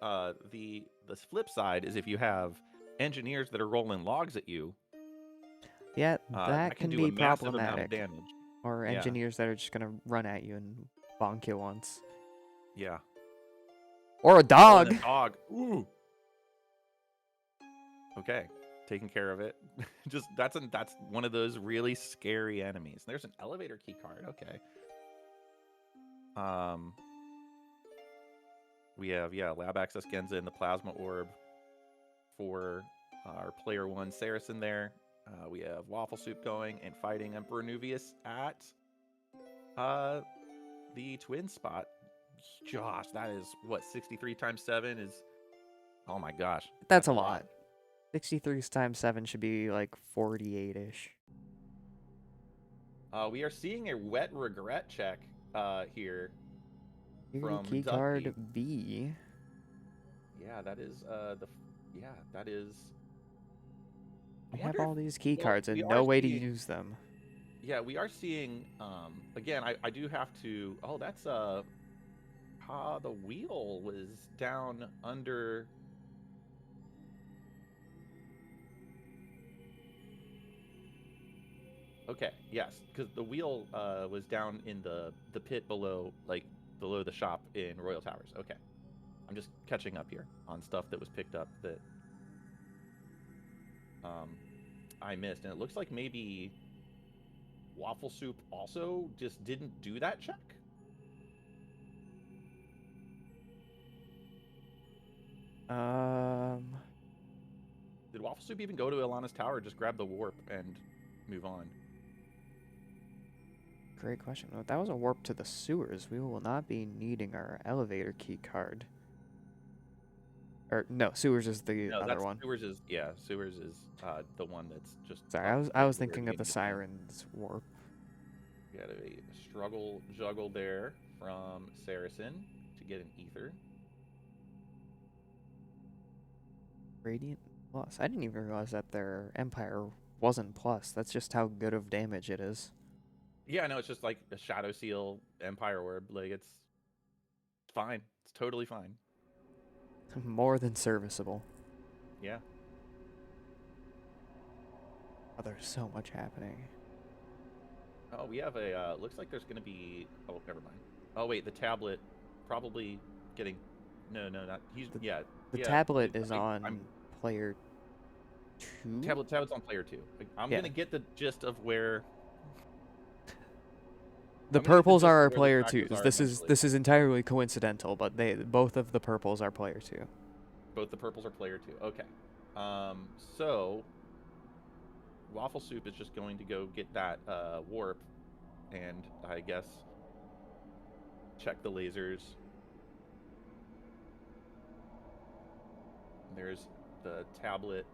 The flip side is if you have engineers that are rolling logs at you, Yeah, that can can do a be massive amount of problematic. damage. Or Yeah. engineers that are just going to run at you and bonk you once. Yeah. Or a Oh, dog. and a dog. Ooh. Okay, taking care of it. Just that's one of those really scary enemies. There's an elevator key card. Okay. We have lab access Genza in the plasma orb for our player 1 Saracen there. We have Waffle Soup going and fighting Emperor Nuvius at the twin spot. Josh, that is what 63 times 7 is. Oh my gosh, That's a lot. 63 times 7 should be like 48-ish. We are seeing a wet regret check here Security from key Ducky. card B. Yeah, that is that is. We have all these key cards and we no are way to seeing- use them. Yeah, we are seeing. Again, I do have to. Oh, that's the wheel was down under. Okay, yes, because the wheel was down in the pit below, like below the shop in Royal Towers. Okay, I'm just catching up here on stuff that was picked up that I missed, and it looks like maybe Waffle Soup also just didn't do that check. Did Waffle Soup even go to Ilana's tower, just grab the warp and move on? Great question. Well, that was a warp to the sewers. We will not be needing our elevator key card. Or no, sewers is the other one. Sewers is the one that's just. Sorry, I was thinking of the Siren's warp. We had a struggle juggle there from Saracen to get an ether. Radiant Plus. I didn't even realize that their Empire wasn't plus. That's just how good of damage it is. Yeah, no, it's just like a Shadow Seal Empire Orb. Like, it's fine. It's totally fine. More than serviceable. Yeah. Oh, there's so much happening. Oh, we have a, looks like there's going to be, oh, never mind. Oh, wait, the tablet probably getting, no, not, The tablet is on player 2? Tablet's on player 2. I'm going to get the gist of where... The purples are our player 2s. This is entirely coincidental, but both of the purples are player 2. Both the purples are player 2. Okay. So Waffle Soup is just going to go get that warp and I guess check the lasers. There's the tablet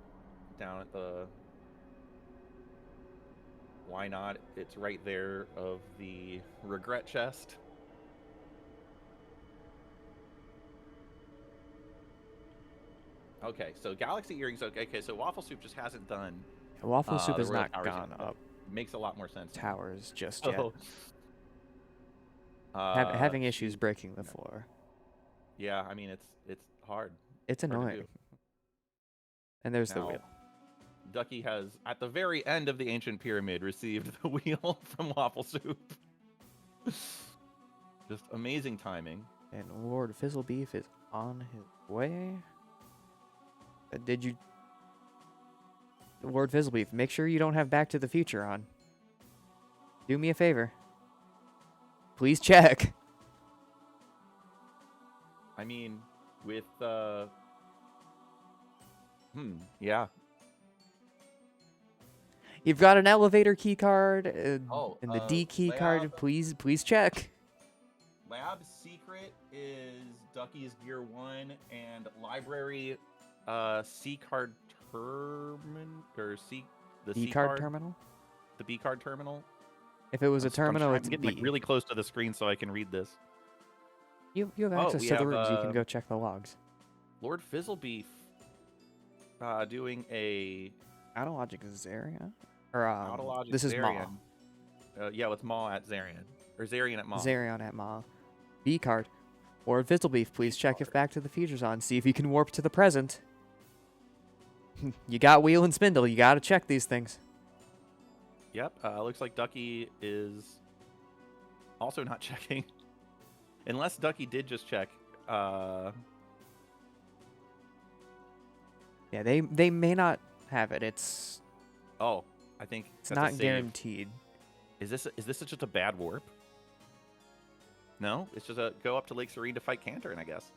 down at the... Why not? It's right there of the regret chest. Okay, so Galaxy Earrings. Okay, so Waffle Soup just hasn't done. Waffle Soup has Royal not Towers gone yet. up Makes a lot more sense. towers just yet. So, having issues breaking the floor. Yeah, I mean it's hard. It's Hard to annoying. do. And there's the Now, wheel. Ducky has, at the very end of the ancient pyramid, received the wheel from Waffle Soup. Just amazing timing. And Lord Fizzlebeef is on his way. Did you... Lord Fizzlebeef, make sure you don't have Back to the Future on. Do me a favor. Please check. I mean, with, yeah. You've got an elevator key card and the D key lab. card. Please check. lab secret is Ducky's Gear 1 and library C card or the B C card card, terminal. the B card terminal. If it was a terminal, I'm it's getting like B. really close to the screen so I can read this. You have Oh, access we to the have, rooms. You can go check the logs. Lord Fizzlebeef doing a Autologic Zaria? Or autologic this is Ma. Zarian. Yeah, it's Ma at Zarian. Or Zarian at Ma. Zarion at Ma. B card. Or Fizzlebeef, please check if Back to the Future's on. See if you can warp to the present. You got Wheel and Spindle. You gotta check these things. Yep. Looks like Ducky is also not checking. Unless Ducky did just check. Yeah, they may not have it. It's Oh, I think it's that's a not save. guaranteed. Is this just a bad warp? No, it's just a go up to Lake Serene to fight Cantorin, I guess.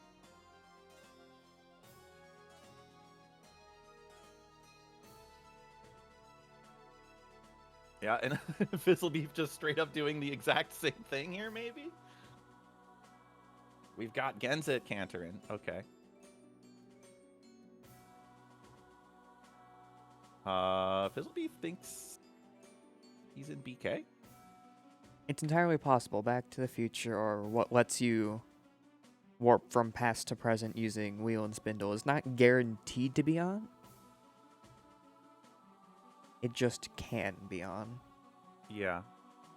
Yeah, and Fizzlebeef just straight up doing the exact same thing here, maybe? We've got Genza at Cantorin. Okay. Fizzlebeef thinks he's in BK? It's entirely possible. Back to the Future, or what lets you warp from past to present using Wheel and Spindle, is not guaranteed to be on. It just can be on. Yeah.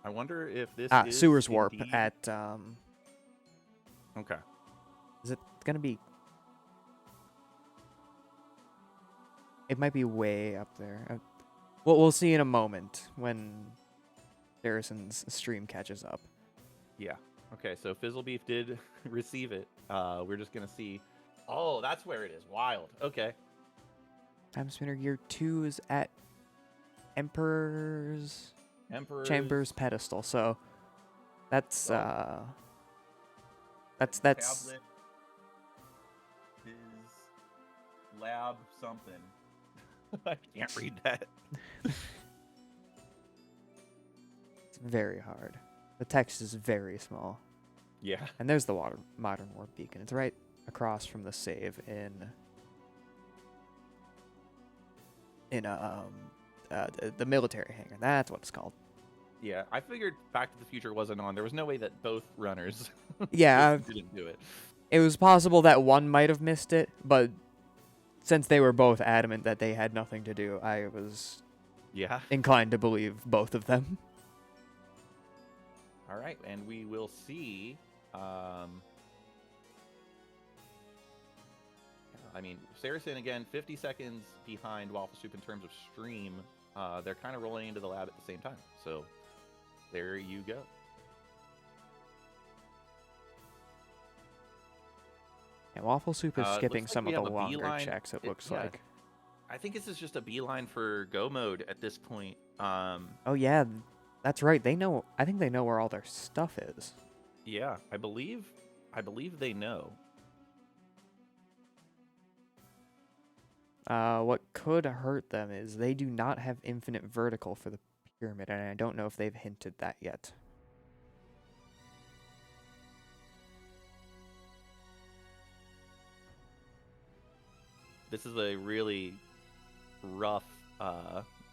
I wonder if this is Sewers warp indeed... at Okay. Is it gonna be? It might be way up there. Well, we'll see in a moment when Harrison's stream catches up. Yeah. Okay, so Fizzlebeef did receive it. We're just gonna see. Oh, that's where it is. Wild. Okay. Timespinner Gear 2 is at Emperor's Chamber's pedestal. So that's that's Tablet is lab something. I can't read that. It's very hard. The text is very small. Yeah. And there's the modern warp beacon. It's right across from the save in the military hangar. That's what it's called. Yeah, I figured Back to the Future wasn't on. There was no way that both runners Yeah, didn't do it. it was possible that one might have missed it, but since they were both adamant that they had nothing to do, I was inclined to believe both of them. All right, and we will see. I mean, Saracen again, 50 seconds behind Waffle Soup in terms of stream. They're kind of rolling into the lab at the same time, so there you go. Yeah, Waffle Soup is skipping like some we of the have a longer beeline. checks, it looks like. I think this is just a beeline for go mode at this point. Oh yeah, that's right. They know. I think they know where all their stuff is. Yeah, I believe they know. What could hurt them is they do not have infinite vertical for the pyramid, and I don't know if they've hinted that yet. This is a really rough.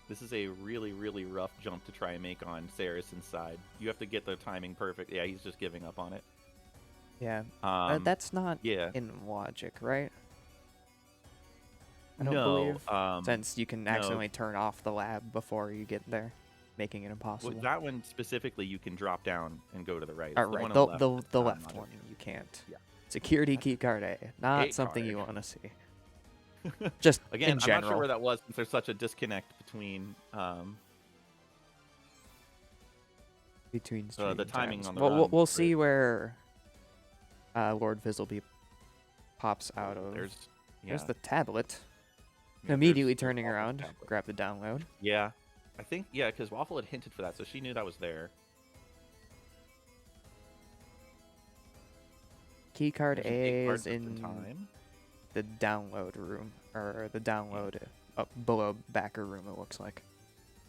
This is a really rough jump to try and make on Saracen's side. You have to get the timing perfect. Yeah, he's just giving up on it. Yeah, that's not in logic, right? I don't believe. Since you can accidentally turn off the lab before you get there, making it impossible. Well, that one specifically, you can drop down and go to the right. Right, the left one you can't. Yeah. Security key card A, not something you want to see. Just again, in general. I'm not sure where that was since there's such a disconnect between the timing on the run. We'll see where Lord Fizzlebeef pops out of. There's the tablet. Yeah, immediately turning around, grab the download. Yeah, I think because Waffle had hinted for that, so she knew that was there. Keycard A is in the download room, or the download up below backer room, it looks like.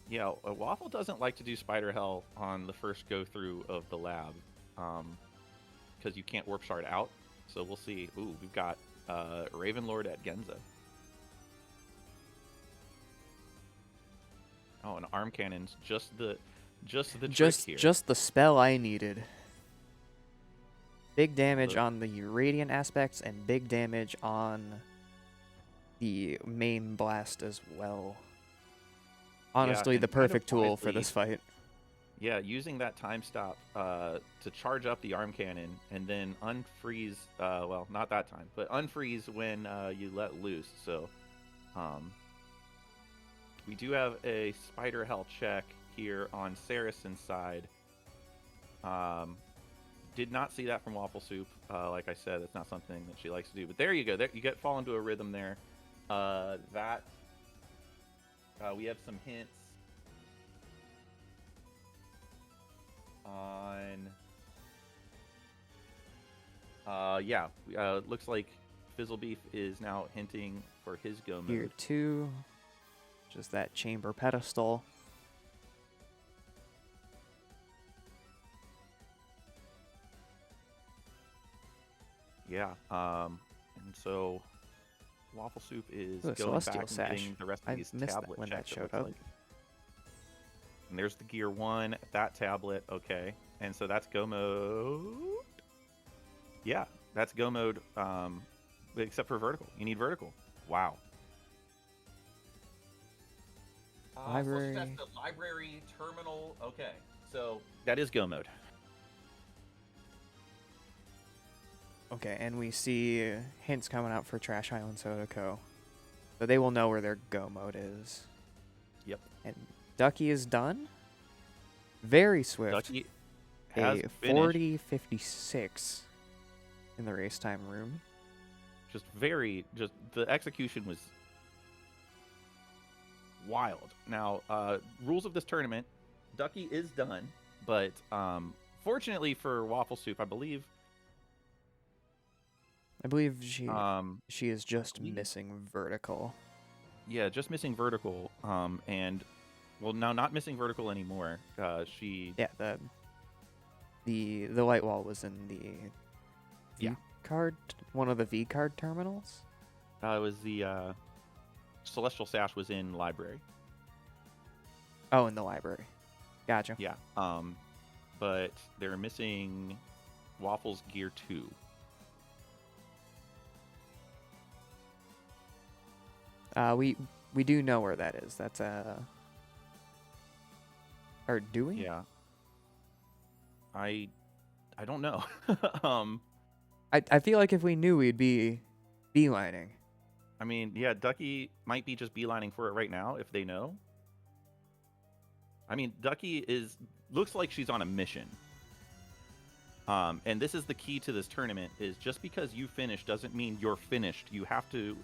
Yeah, Waffle doesn't like to do Spider Hell on the first go through of the lab. because you can't warp shard out. So we'll see. Ooh, we've got Ravenlord at Genza. Oh, and arm cannons, just the trick here. Just the spell I needed. Big damage on the radiant aspects and big damage on the main blast as well. Honestly, yeah, the perfect tool for this fight. Yeah, using that time stop to charge up the arm cannon and then unfreeze, well, not that time, but unfreeze when you let loose. So we do have a spider hell check here on Saracen's side. Did not see that from Waffle Soup. Like I said, it's not something that she likes to do. But there you go. There, you get fall into a rhythm there. We have some hints on. Looks like Fizzlebeef is now hinting for his go mode. Here too, just that chamber pedestal. Yeah, and so Waffle Soup is Ooh, going Celestial back and Sash. getting the rest of I these missed that tablet when checks, that it showed looks up. like. And there's the gear 1, that tablet, okay. And so that's go mode. Yeah, that's go mode, except for vertical. You need vertical. Wow. Library. So that's the library terminal. Okay, so that is go mode. Okay, and we see hints coming out for Trash Island Soda Co. So they will know where their go mode is. Yep. And Ducky is done. Very swift. Ducky has a finished. 40-56 in the race time room. Just the execution was wild. Now, rules of this tournament, Ducky is done, but fortunately for Waffle Soup, I believe she is just missing vertical. Yeah, just missing vertical. And well, now not missing vertical anymore. She the light wall was in the V card, one of the V card terminals. It was the Celestial Sash was in library. Oh, in the library. Gotcha. Yeah. But they're missing Waffle's Gear 2. We do know where that is. That's or do we? Yeah. I don't know. I feel like if we knew, we'd be beelining. I mean, yeah, Ducky might be just beelining for it right now if they know. I mean, Ducky looks like she's on a mission. And this is the key to this tournament, is just because you finish doesn't mean you're finished. You have to...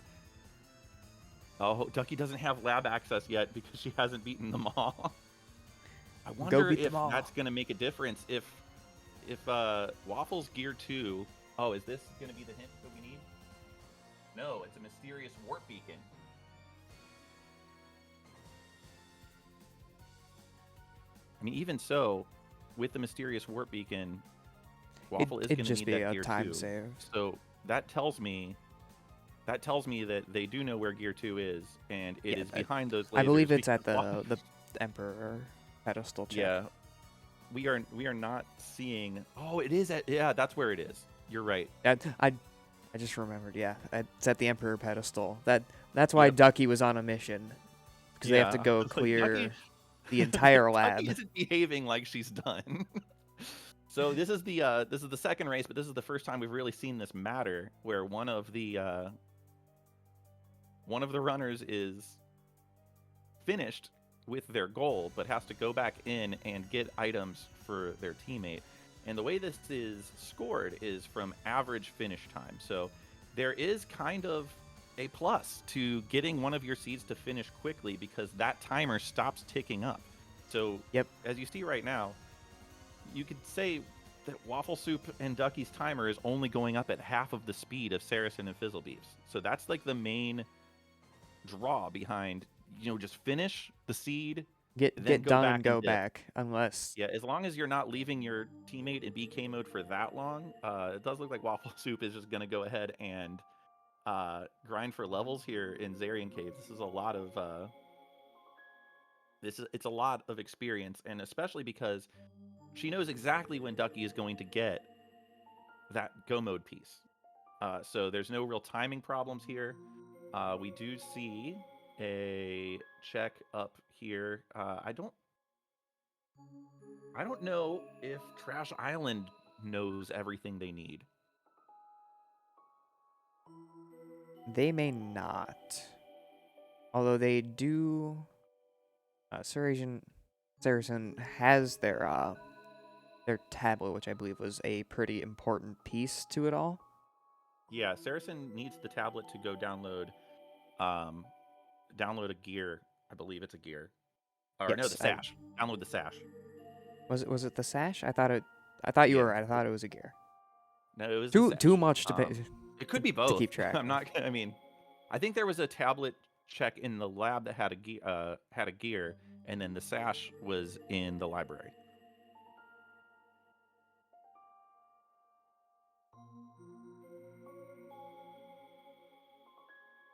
Oh, Ducky doesn't have lab access yet because she hasn't beaten them all. I wonder if that's going to make a difference if Waffle's Gear 2... Oh, is this going to be the hint that we need? No, it's a mysterious warp beacon. I mean, even so, with the mysterious warp beacon, Waffle is going to need that Gear 2. Time save. So that tells me that they do know where Gear 2 is, and it is behind those lasers. I believe it's at the Emperor pedestal check. Yeah, we are not seeing. Oh, it is at. Yeah, that's where it is. You're right. I just remembered. Yeah, it's at the Emperor pedestal. That's why Ducky was on a mission, because they have to go clear the entire lab. Ducky isn't behaving like she's done. So this is the second race, but this is the first time we've really seen this matter, where one of the runners is finished with their goal, but has to go back in and get items for their teammate. And the way this is scored is from average finish time. So there is kind of a plus to getting one of your seeds to finish quickly, because that timer stops ticking up. So as you see right now, you could say that Waffle Soup and Ducky's timer is only going up at half of the speed of Saracen and Fizzlebeef's. So that's like the main draw behind, just finish the seed, then Get go done back and and go dip. back, unless Yeah, as long as you're not leaving your teammate in BK mode for that long, it does look like Waffle Soup is just gonna go ahead and grind for levels here in Zarian Cave. This is a lot of it's a lot of experience, and especially because she knows exactly when Ducky is going to get that go mode piece. So there's no real timing problems here. We do see a check up here. I don't know if Trash Island knows everything they need. they may not. Although they do, Saracen has their tablet, which I believe was a pretty important piece to it all. Yeah, Saracen needs the tablet to go um, download a gear. I believe it's a gear. Or no, the Yes, sash. Download the sash. was it the sash? I thought you Yeah. were right. I thought it was a gear. No, it was the Too sash. much to pay, It could be to both. keep track I'm of. not. I mean, I think there was a tablet check in the lab that had a gear, and then the sash was in the library.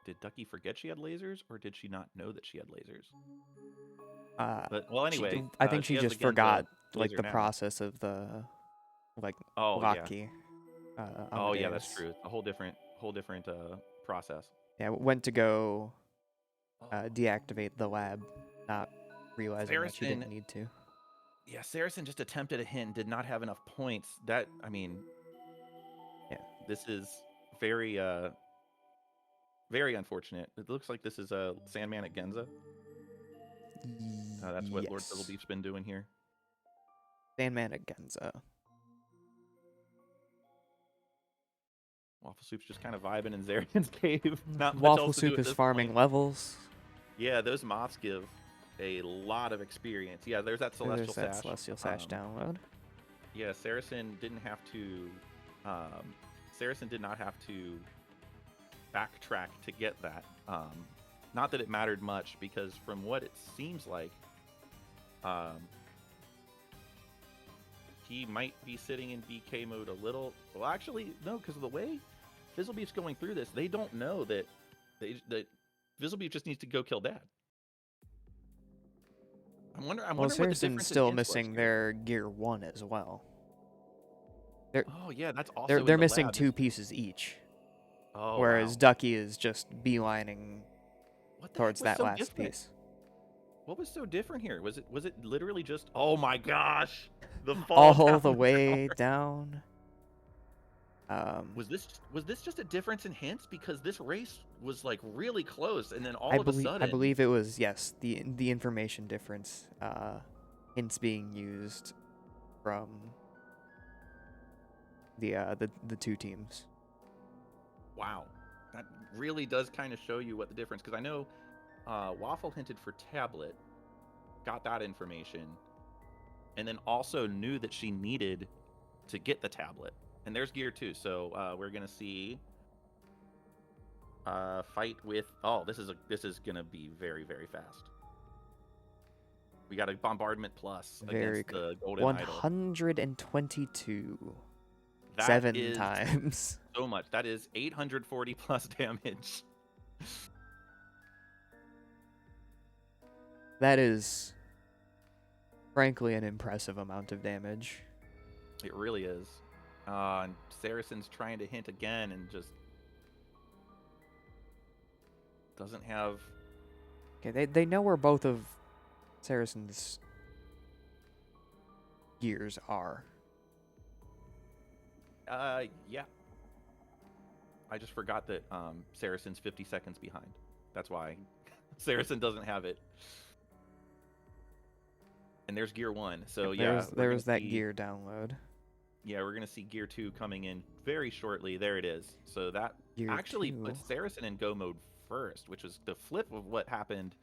Did Ducky forget she had lasers, or did she not know that she had lasers? But well, anyway, I think she she has the just Genza forgot like laser the now. process of the like Oh lock yeah. key. Oh yeah, that's Amadeus. true. A whole different process. Yeah, went to go Oh, deactivate the lab, not realizing that she Saracen, didn't need to. yeah, Saracen just attempted a hint, did not have enough points. That I mean, Yeah. this is very very unfortunate. It looks like this is a Sandman at Genza. That's what Lord Yes. Fizzlebeef's been doing here. Sandman at Genza. Waffle Soup's just kind of vibing in Zarian's cave. Not much Waffle else to do Soup at is this farming point. levels. Yeah, those moths give a lot of experience. Yeah, there's that Celestial There's that Sash. Celestial Sash download. Yeah, Saracen didn't have to. Saracen did not have to backtrack to get that. Not that it mattered much, because from what it seems like, um, he might be sitting in BK mode a little. Well, actually, no, because of the way Fizzlebeef's going through this, they don't know that that Fizzlebeef just needs to go kill Dad. I'm wondering what the Saracen's difference in still hints was missing here. their Gear 1 as well. They're Oh yeah, that's also they're in the missing lab. 2 pieces each. Oh Whereas wow, Ducky is just beelining what the heck towards was that so last different? piece. What was so different here? Was it literally just? Oh my gosh, the fall All down the the way tower. down. Was this just a difference in hints, because this race was like really close, and then all of a I sudden, believe it was, yes, the information difference, hints being used from the 2 teams. wow, that really does kind of show you what the difference. Because I know Waffle hinted for tablet, got that information, and then also knew that she needed to get the tablet. And there's gear 2, so we're gonna see fight with. Oh, this is gonna be very very fast. We got a bombardment plus Very against good. the golden idol. 122. That 7 is times. so much. That is 840 plus damage. That is, frankly, an impressive amount of damage. It really is. And Saracen's trying to hint again and just doesn't have. Okay, they know where both of Saracen's gears are. Yeah. I just forgot that Saracen's 50 seconds behind. That's why Saracen doesn't have it. And there's gear 1. So yeah, There's that gear download. Yeah, we're gonna see gear 2 coming in very shortly. There it is. So that Gear actually 2. puts Saracen in go mode first, which was the flip of what happened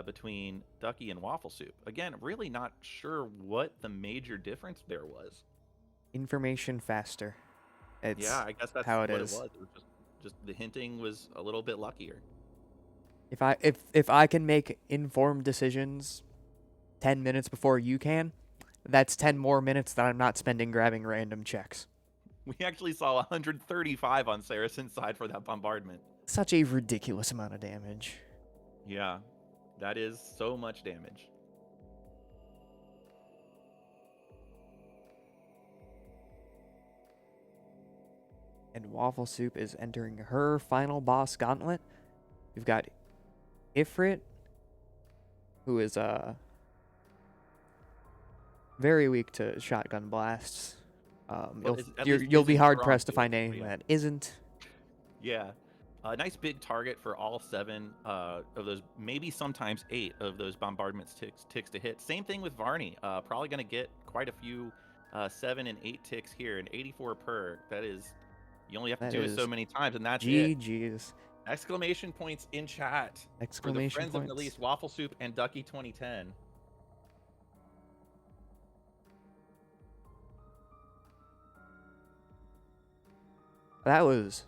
between Ducky and Waffle Soup. Again, really not sure what the major difference there was. Information faster. It's Yeah, I guess that's how it what is. it was. It was just the hinting was a little bit luckier. If I can make informed decisions 10 minutes before you can, that's 10 more minutes that I'm not spending grabbing random checks. We actually saw 135 on Saracen's side for that bombardment. Such a ridiculous amount of damage. Yeah, that is so much damage. And Waffle Soup is entering her final boss gauntlet. We've got Ifrit, who is very weak to shotgun blasts. You'll be hard pressed to find anything that isn't. Yeah, a nice big target for all 7 of those, maybe sometimes 8 of those bombardment ticks to hit. Same thing with Varney. Probably going to get quite a few 7 and 8 ticks here, and 84 per. That is, you only have to do it so many times, and that's it. GG's. Exclamation points in chat. Exclamation for the friends points. of Neliste, Waffle Soup, and Ducky 2010. That was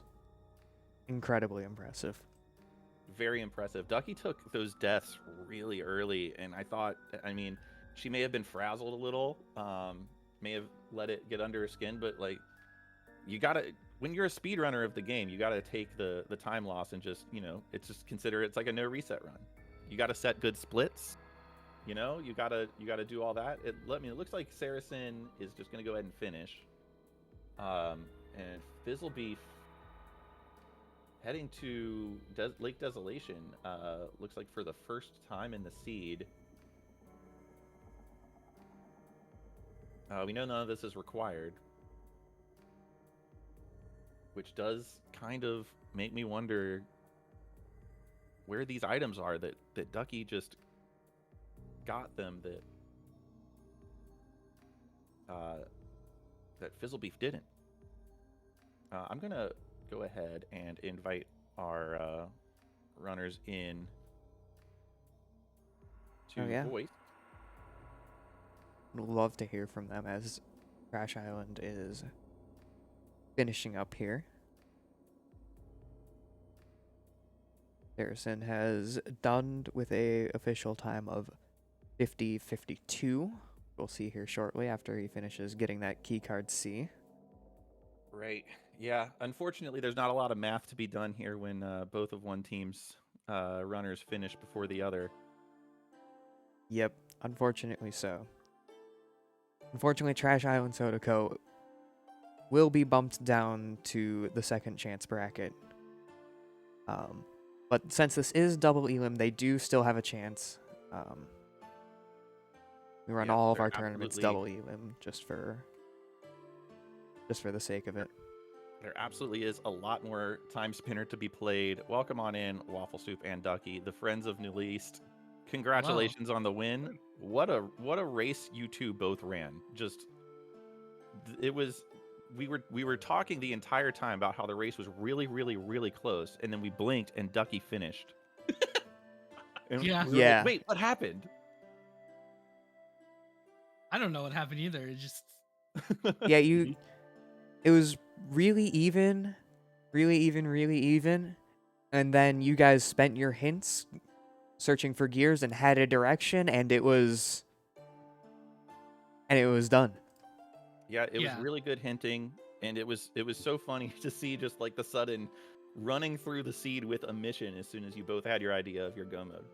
incredibly impressive. Very impressive. Ducky took those deaths really early, and I mean, she may have been frazzled a little, may have let it get under her skin, but like, you gotta, when you're a speedrunner of the game, you gotta take the time loss and just, it's just consider it's like a no reset run. You gotta set good splits, you gotta do all that. It looks like Saracen is just gonna go ahead and finish. And Fizzlebeef heading to Lake Desolation, looks like for the first time in the seed. We know none of this is required, which does kind of make me wonder where these items are that Ducky just got them that Fizzlebeef didn't. I'm gonna go ahead and invite our runners in to voice. Would love to hear from them as Crash Island is finishing up here. Harrison has done with a official time of 50:52. We'll see here shortly after he finishes getting that keycard C. Right. Yeah. Unfortunately, there's not a lot of math to be done here when both of one team's runners finish before the other. Yep. Unfortunately so. Unfortunately, Trash Island Soda Co. will be bumped down to the second chance bracket. But since this is double elim, they do still have a chance. We run all of our tournaments double elim just for the sake of it. There absolutely is a lot more Timespinner to be played. Welcome on in, Waffle Soup and Ducky, the friends of Neliste. Congratulations on the win. What a race you two both ran. We were talking the entire time about how the race was really, really, really close, and then we blinked and Ducky finished. Yeah. Like, wait, what happened? I don't know what happened either. It just it was really even, and then you guys spent your hints searching for gears and had a direction, and it was done. Yeah, it was really good hinting, and it was so funny to see just like the sudden running through the seed with a mission as soon as you both had your idea of your go mode.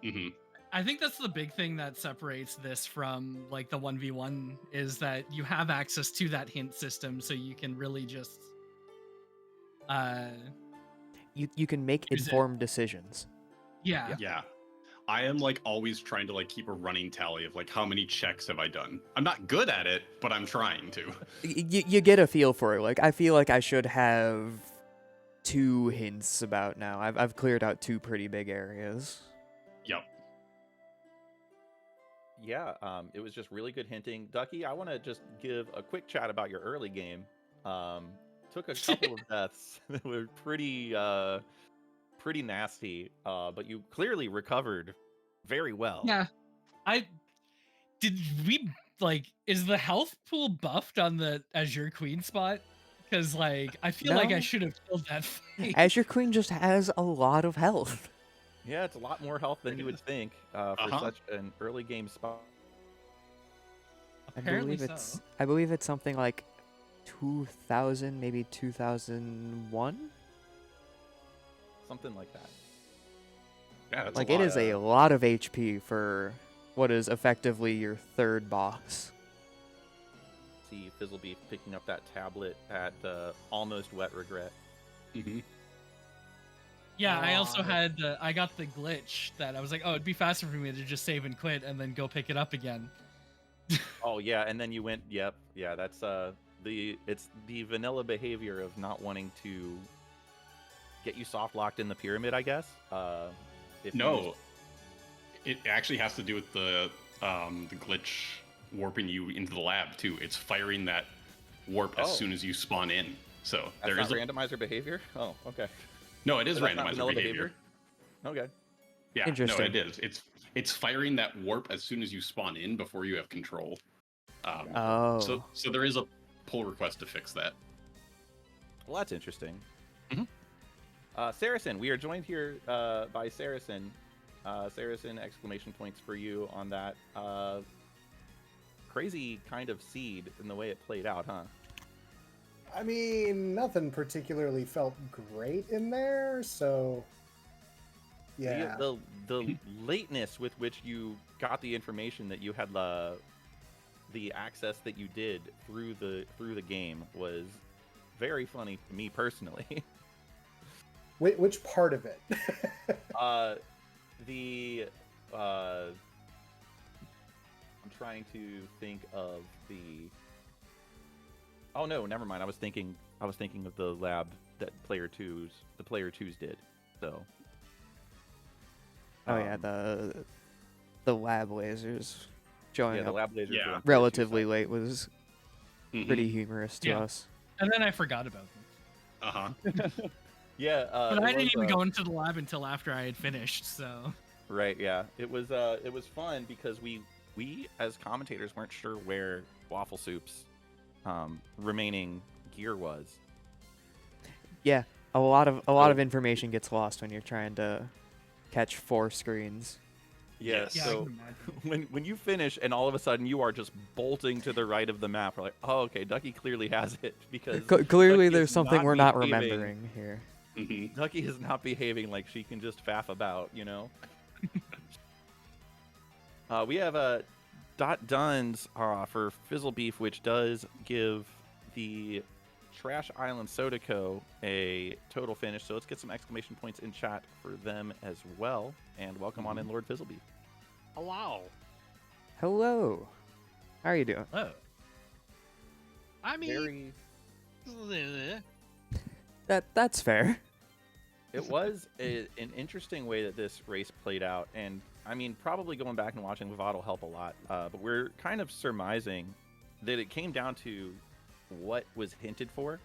Mm-hmm. I think that's the big thing that separates this from like the 1v1 is that you have access to that hint system, so you can really just you can make informed decisions. Yeah. I am like always trying to like keep a running tally of like how many checks have I done. I'm not good at it, but I'm trying to. You get a feel for it. Like I feel like I should have 2 hints about now. I've cleared out 2 pretty big areas. Yep. Yeah, it was just really good hinting. Ducky, I want to just give a quick chat about your early game. Took a couple of deaths that were pretty nasty, but you clearly recovered very well. Yeah. Is the health pool buffed on the Azure Queen spot? Because like I feel like I should have killed that fight. Azure Queen just has a lot of health. Yeah, it's a lot more health than It you would is. think for such an early game spot. Apparently I believe it's something like 2000, maybe 2001. Something like that. Yeah, that's Like a it lot. is a lot of HP for what is effectively your third boss. See Fizzlebeef picking up that tablet at almost wet regret. Mhm. Yeah, I also had I got the glitch that I was like, oh, it'd be faster for me to just save and quit and then go pick it up again. Oh yeah, and then you went. Yep, yeah. That's it's the vanilla behavior of not wanting to get you soft locked in the pyramid, I guess. If you No, it actually has to do with the glitch warping you into the lab too. It's firing that warp as Oh. soon as you spawn in. So that's there is not randomizer behavior. Oh, okay. no, it is So that's not randomizer vanilla behavior. Okay. Yeah, no, Interesting. it is. It's firing that warp as soon as you spawn in before you have control. Oh. So there is a pull request to fix that. Well, that's interesting. Mhm. Saracen, we are joined here by Saracen. Saracen, exclamation points for you on that crazy kind of seed in the way it played out, huh? I mean, nothing particularly felt great in there, so yeah. The lateness with which you got the information that you had the access that you did through the game was very funny to me personally. Which part of it? I'm trying to think of the. Oh no, never mind. I was thinking of the lab that player twos did. So. Oh yeah, the lab lasers showing Yeah, the up lab lasers. Yeah. were on player two's relatively side. late was Mhm. pretty humorous to Yeah. us. And then I forgot about them. Uh-huh. Yeah, But I it didn't was, even go into the lab until after I had finished, so Right, yeah. It was fun because we as commentators weren't sure where Waffle Soup's remaining gear was. Yeah, a lot of information gets lost when you're trying to catch 4 screens. Yeah, Yes. yeah, I so can imagine. when you finish and all of a sudden you are just bolting to the right of the map, we're like, oh, okay, Ducky clearly has it because Clearly, Ducky there's is something we're not behaving- remembering here. Mhm. Ducky is not behaving like she can just faff about, you know. We have a Dot Duns for Fizzle Beef, which does give the Trash Island Soda Co. a total finish. So let's get some exclamation points in chat for them as well. And welcome on in, Lord Fizzlebeef. Hello. Hello. How are you doing? Oh. I mean, Very. That's fair. It was an interesting way that this race played out, and I mean, probably going back and watching the VOD will help a lot. But we're kind of surmising that it came down to what was hinted for,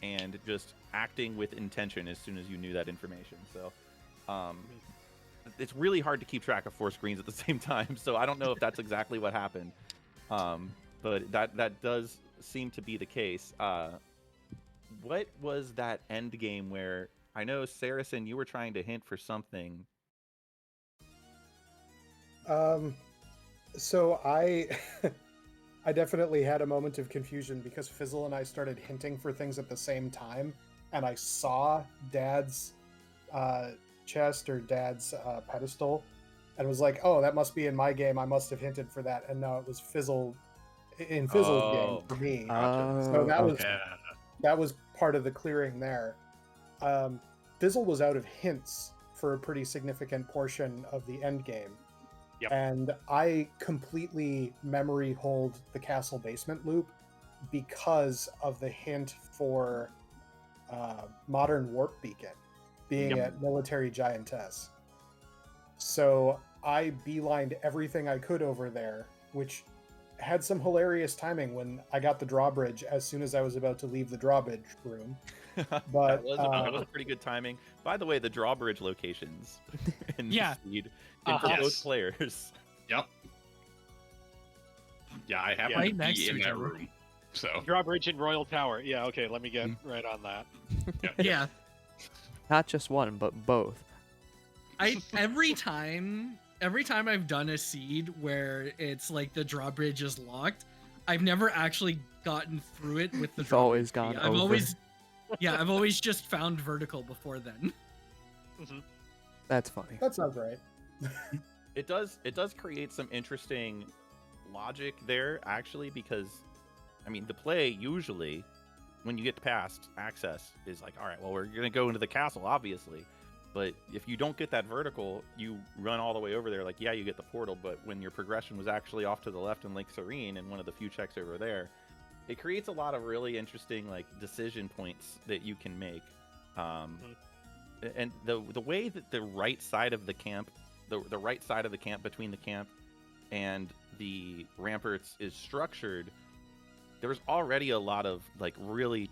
and just acting with intention as soon as you knew that information. So, it's really hard to keep track of 4 screens at the same time. So I don't know if that's exactly what happened, but that does seem to be the case. What was that end game where? I know, Saracen, you were trying to hint for something. So I I definitely had a moment of confusion because Fizzle and I started hinting for things at the same time, and I saw Dad's chest or Dad's pedestal, and was like, "Oh, that must be in my game. I must have hinted for that." And no, it was Fizzle in Fizzle's game for me. So that was Yeah. that was part of the clearing there. Fizzle was out of hints for a pretty significant portion of the end game. Yep. And I completely memory hold the castle basement loop because of the hint for modern warp beacon being at military giantess. So I beelined everything I could over there, which had some hilarious timing when I got the drawbridge as soon as I was about to leave the drawbridge room. But that was pretty good timing. By the way, the drawbridge locations in Yeah. Speed and for Yes. both players. Yep. Yeah, I happen Right to next be to in each that other. room. So Drawbridge and Royal Tower. Yeah, okay, let me get right on that. Yeah. Not just one, but both. every time I've done a seed where it's like the drawbridge is locked, I've never actually gotten through it with the You've always drawbridge key. gone over. I've always just found vertical before then. That's funny. That sounds right. It does create some interesting logic there, actually, because I mean the play usually when you get past access is like, all right, well, we're gonna go into the castle, obviously. But if you don't get that vertical, you run all the way over there. Like, yeah, you get the portal, but when your progression was actually off to the left in Lake Serene and one of the few checks over there, it creates a lot of really interesting like decision points that you can make. And the way that the right side of the camp, the right side of the camp between the camp and the ramparts is structured, there's already a lot of like really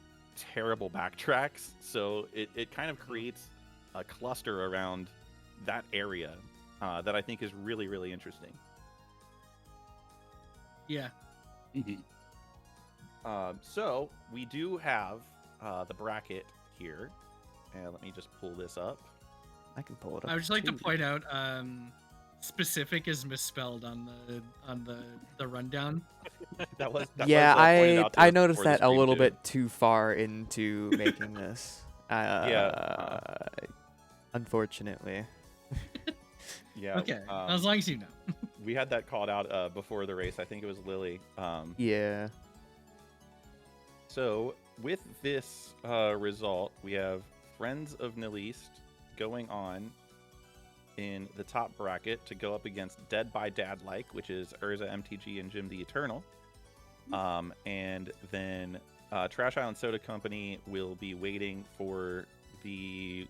terrible backtracks. So it kind of creates a cluster around that area that I think is really, really interesting. Yeah. So we do have the bracket here, and let me just pull this up. I can pull it up. I would just like to too. point out specific is misspelled on the rundown. That was Yeah, pointed out to I us noticed before the that a stream, little too. bit too far into making this. Unfortunately. Yeah. Okay, as long as you know. We had that called out before the race. I think it was Lily. Yeah. So with this result, we have Friends of Neliste going on in the top bracket to go up against Dead by Dad-like, which is Urza, MTG, and Jim the Eternal. And then Trash Island Soda Company will be waiting for the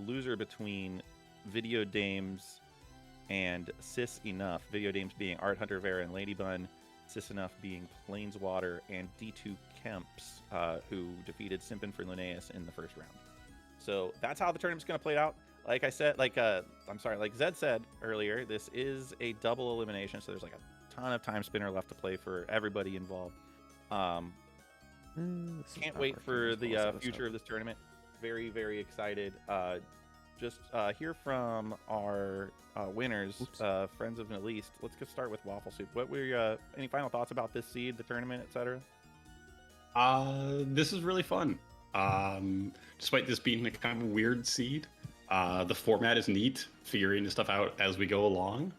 loser between Video Dames and Sis Enough. Video Dames being Art Hunter Vera and Lady Bun, Sis Enough being Planeswater and D2 Kemps, who defeated Simpin for Linnaeus in the first round. So that's how the tournament's going to play out. Like I said, like Zed said earlier, this is a double elimination, so there's like a ton of Timespinner left to play for everybody involved. Can't wait for the future of this tournament. Very, very excited. Just hear from our winners, Friends of Neliste. Let's get start with Waffle Soup. What were any final thoughts about this seed, the tournament, etc.? This is really fun. Despite this being a kind of weird seed, the format is neat, figuring this stuff out as we go along.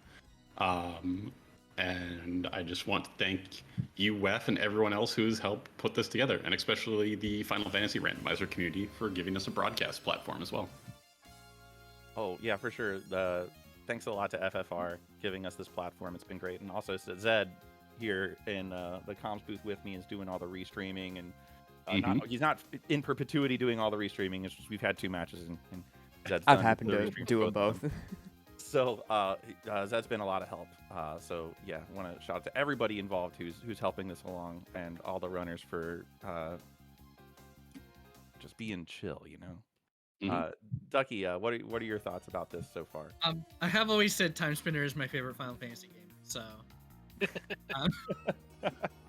And I just want to thank you, Wef, and everyone else who's helped put this together, and especially the Final Fantasy Randomizer community for giving us a broadcast platform as well. Oh, yeah, for sure. Thanks a lot to FFR giving us this platform. It's been great. And also Zed here in the comms booth with me is doing all the restreaming. And he's not in perpetuity doing all the restreaming. It's just we've had 2 matches, and Zed's I've done happened the to restream do for them both. So Zed's been a lot of help. So yeah, I want to shout out to everybody involved who's helping this along, and all the runners for just being chill, you know. Ducky, what are your thoughts about this so far? I have always said Timespinner is my favorite Final Fantasy game, so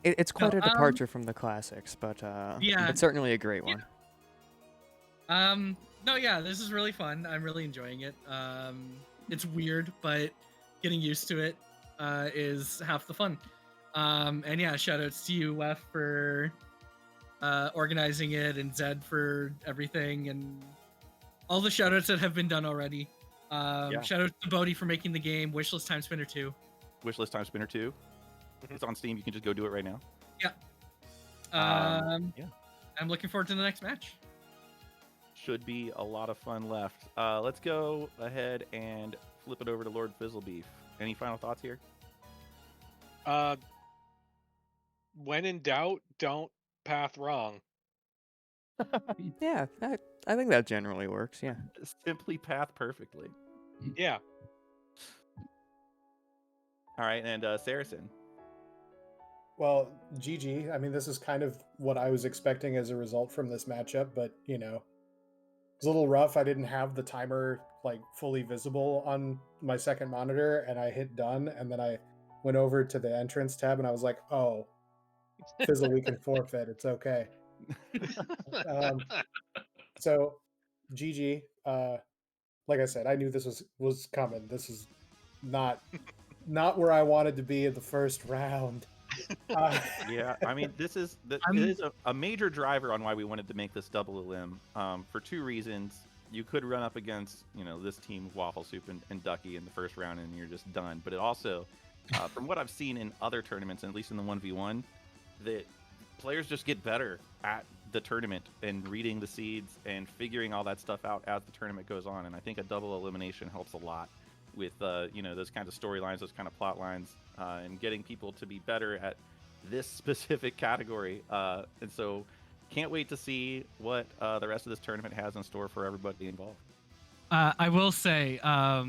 It's quite a departure from the classics, but yeah, it's certainly a great one. No, yeah, this is really fun. I'm really enjoying it. It's weird, but getting used to it is half the fun. And yeah, shoutouts to you, Wef, for organizing it, and Zed for everything, and all the shoutouts that have been done already. Shoutouts to Bodhi for making the game. Wishlist Timespinner 2. Wishlist Timespinner 2. It's on Steam. You can just go do it right now. Yeah. Yeah. I'm looking forward to the next match. Should be a lot of fun left. Let's go ahead and flip it over to Lord Fizzlebeef. Any final thoughts here? When in doubt, don't path wrong. Yeah, I think that generally works. Yeah. Simply path perfectly. Yeah. All right, and Saracen. Well, GG. I mean, this is kind of what I was expecting as a result from this matchup, but you know, it was a little rough. I didn't have the timer like fully visible on my second monitor, and I hit done, and then I went over to the entrance tab, and I was like, "Oh, Fizzle, we can forfeit. It's okay." So, GG. like I said, I knew this was coming. This is not where I wanted to be in the first round. Yeah, I mean, this is it is a major driver on why we wanted to make this double elim, for two reasons. You could run up against, this team of Waffle Soup and Ducky in the first round, and you're just done. But it also, from what I've seen in other tournaments, at least in the 1v1, that players just get better at the tournament and reading the seeds and figuring all that stuff out as the tournament goes on. And I think a double elimination helps a lot with those kinds of storylines, those kind of plot lines, and getting people to be better at this specific category. And so can't wait to see what the rest of this tournament has in store for everybody involved. I will say, I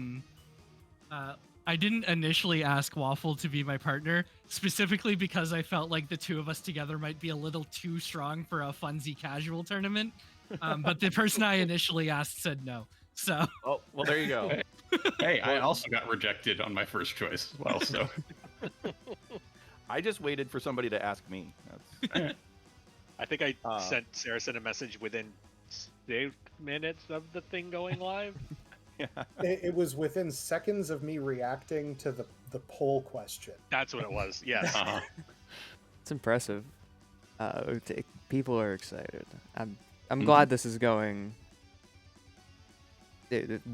didn't initially ask Waffle to be my partner, specifically because I felt like the two of us together might be a little too strong for a funsy casual tournament. But the person I initially asked said no. So. Oh, well, there you go. Hey, I also got rejected on my first choice as well, so. I just waited for somebody to ask me. I think I sent Saracen a message within 6 minutes of the thing going live. Yeah. It was within seconds of me reacting to the poll question. That's what it was. Yes. It's impressive. People are excited. I'm glad this is going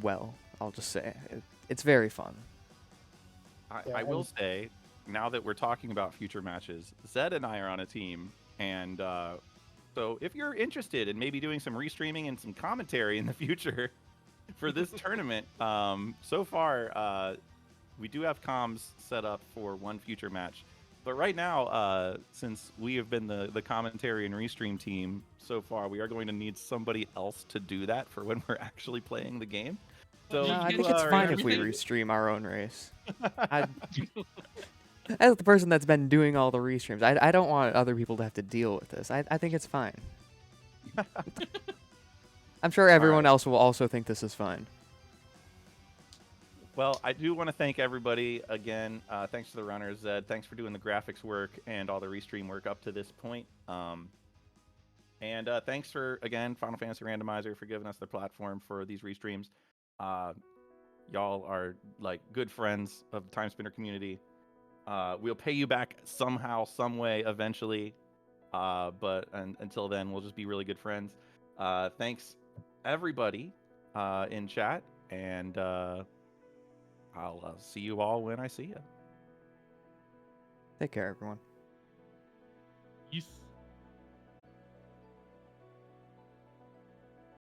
well. I'll just say it's very fun. I will say, now that we're talking about future matches, Zed and I are on a team, and so if you're interested in maybe doing some restreaming and some commentary in the future for this tournament, so far we do have comms set up for one future match. But right now, since we have been the commentary and restream team so far, we are going to need somebody else to do that for when we're actually playing the game. So No, I think it's fine if we restream our own race. As the person that's been doing all the restreams, I don't want other people to have to deal with this. I think it's fine. I'm sure everyone else will also think this is fine. Well, I do want to thank everybody again. Thanks to the runners, Zed. Thanks for doing the graphics work and all the restream work up to this point. And thanks for, again, Final Fantasy Randomizer for giving us the platform for these restreams. Y'all are like good friends of the Timespinner community. We'll pay you back somehow, some way, eventually. But until then, we'll just be really good friends. Thanks, everybody, in chat, and I'll see you all when I see you. Take care, everyone. Peace.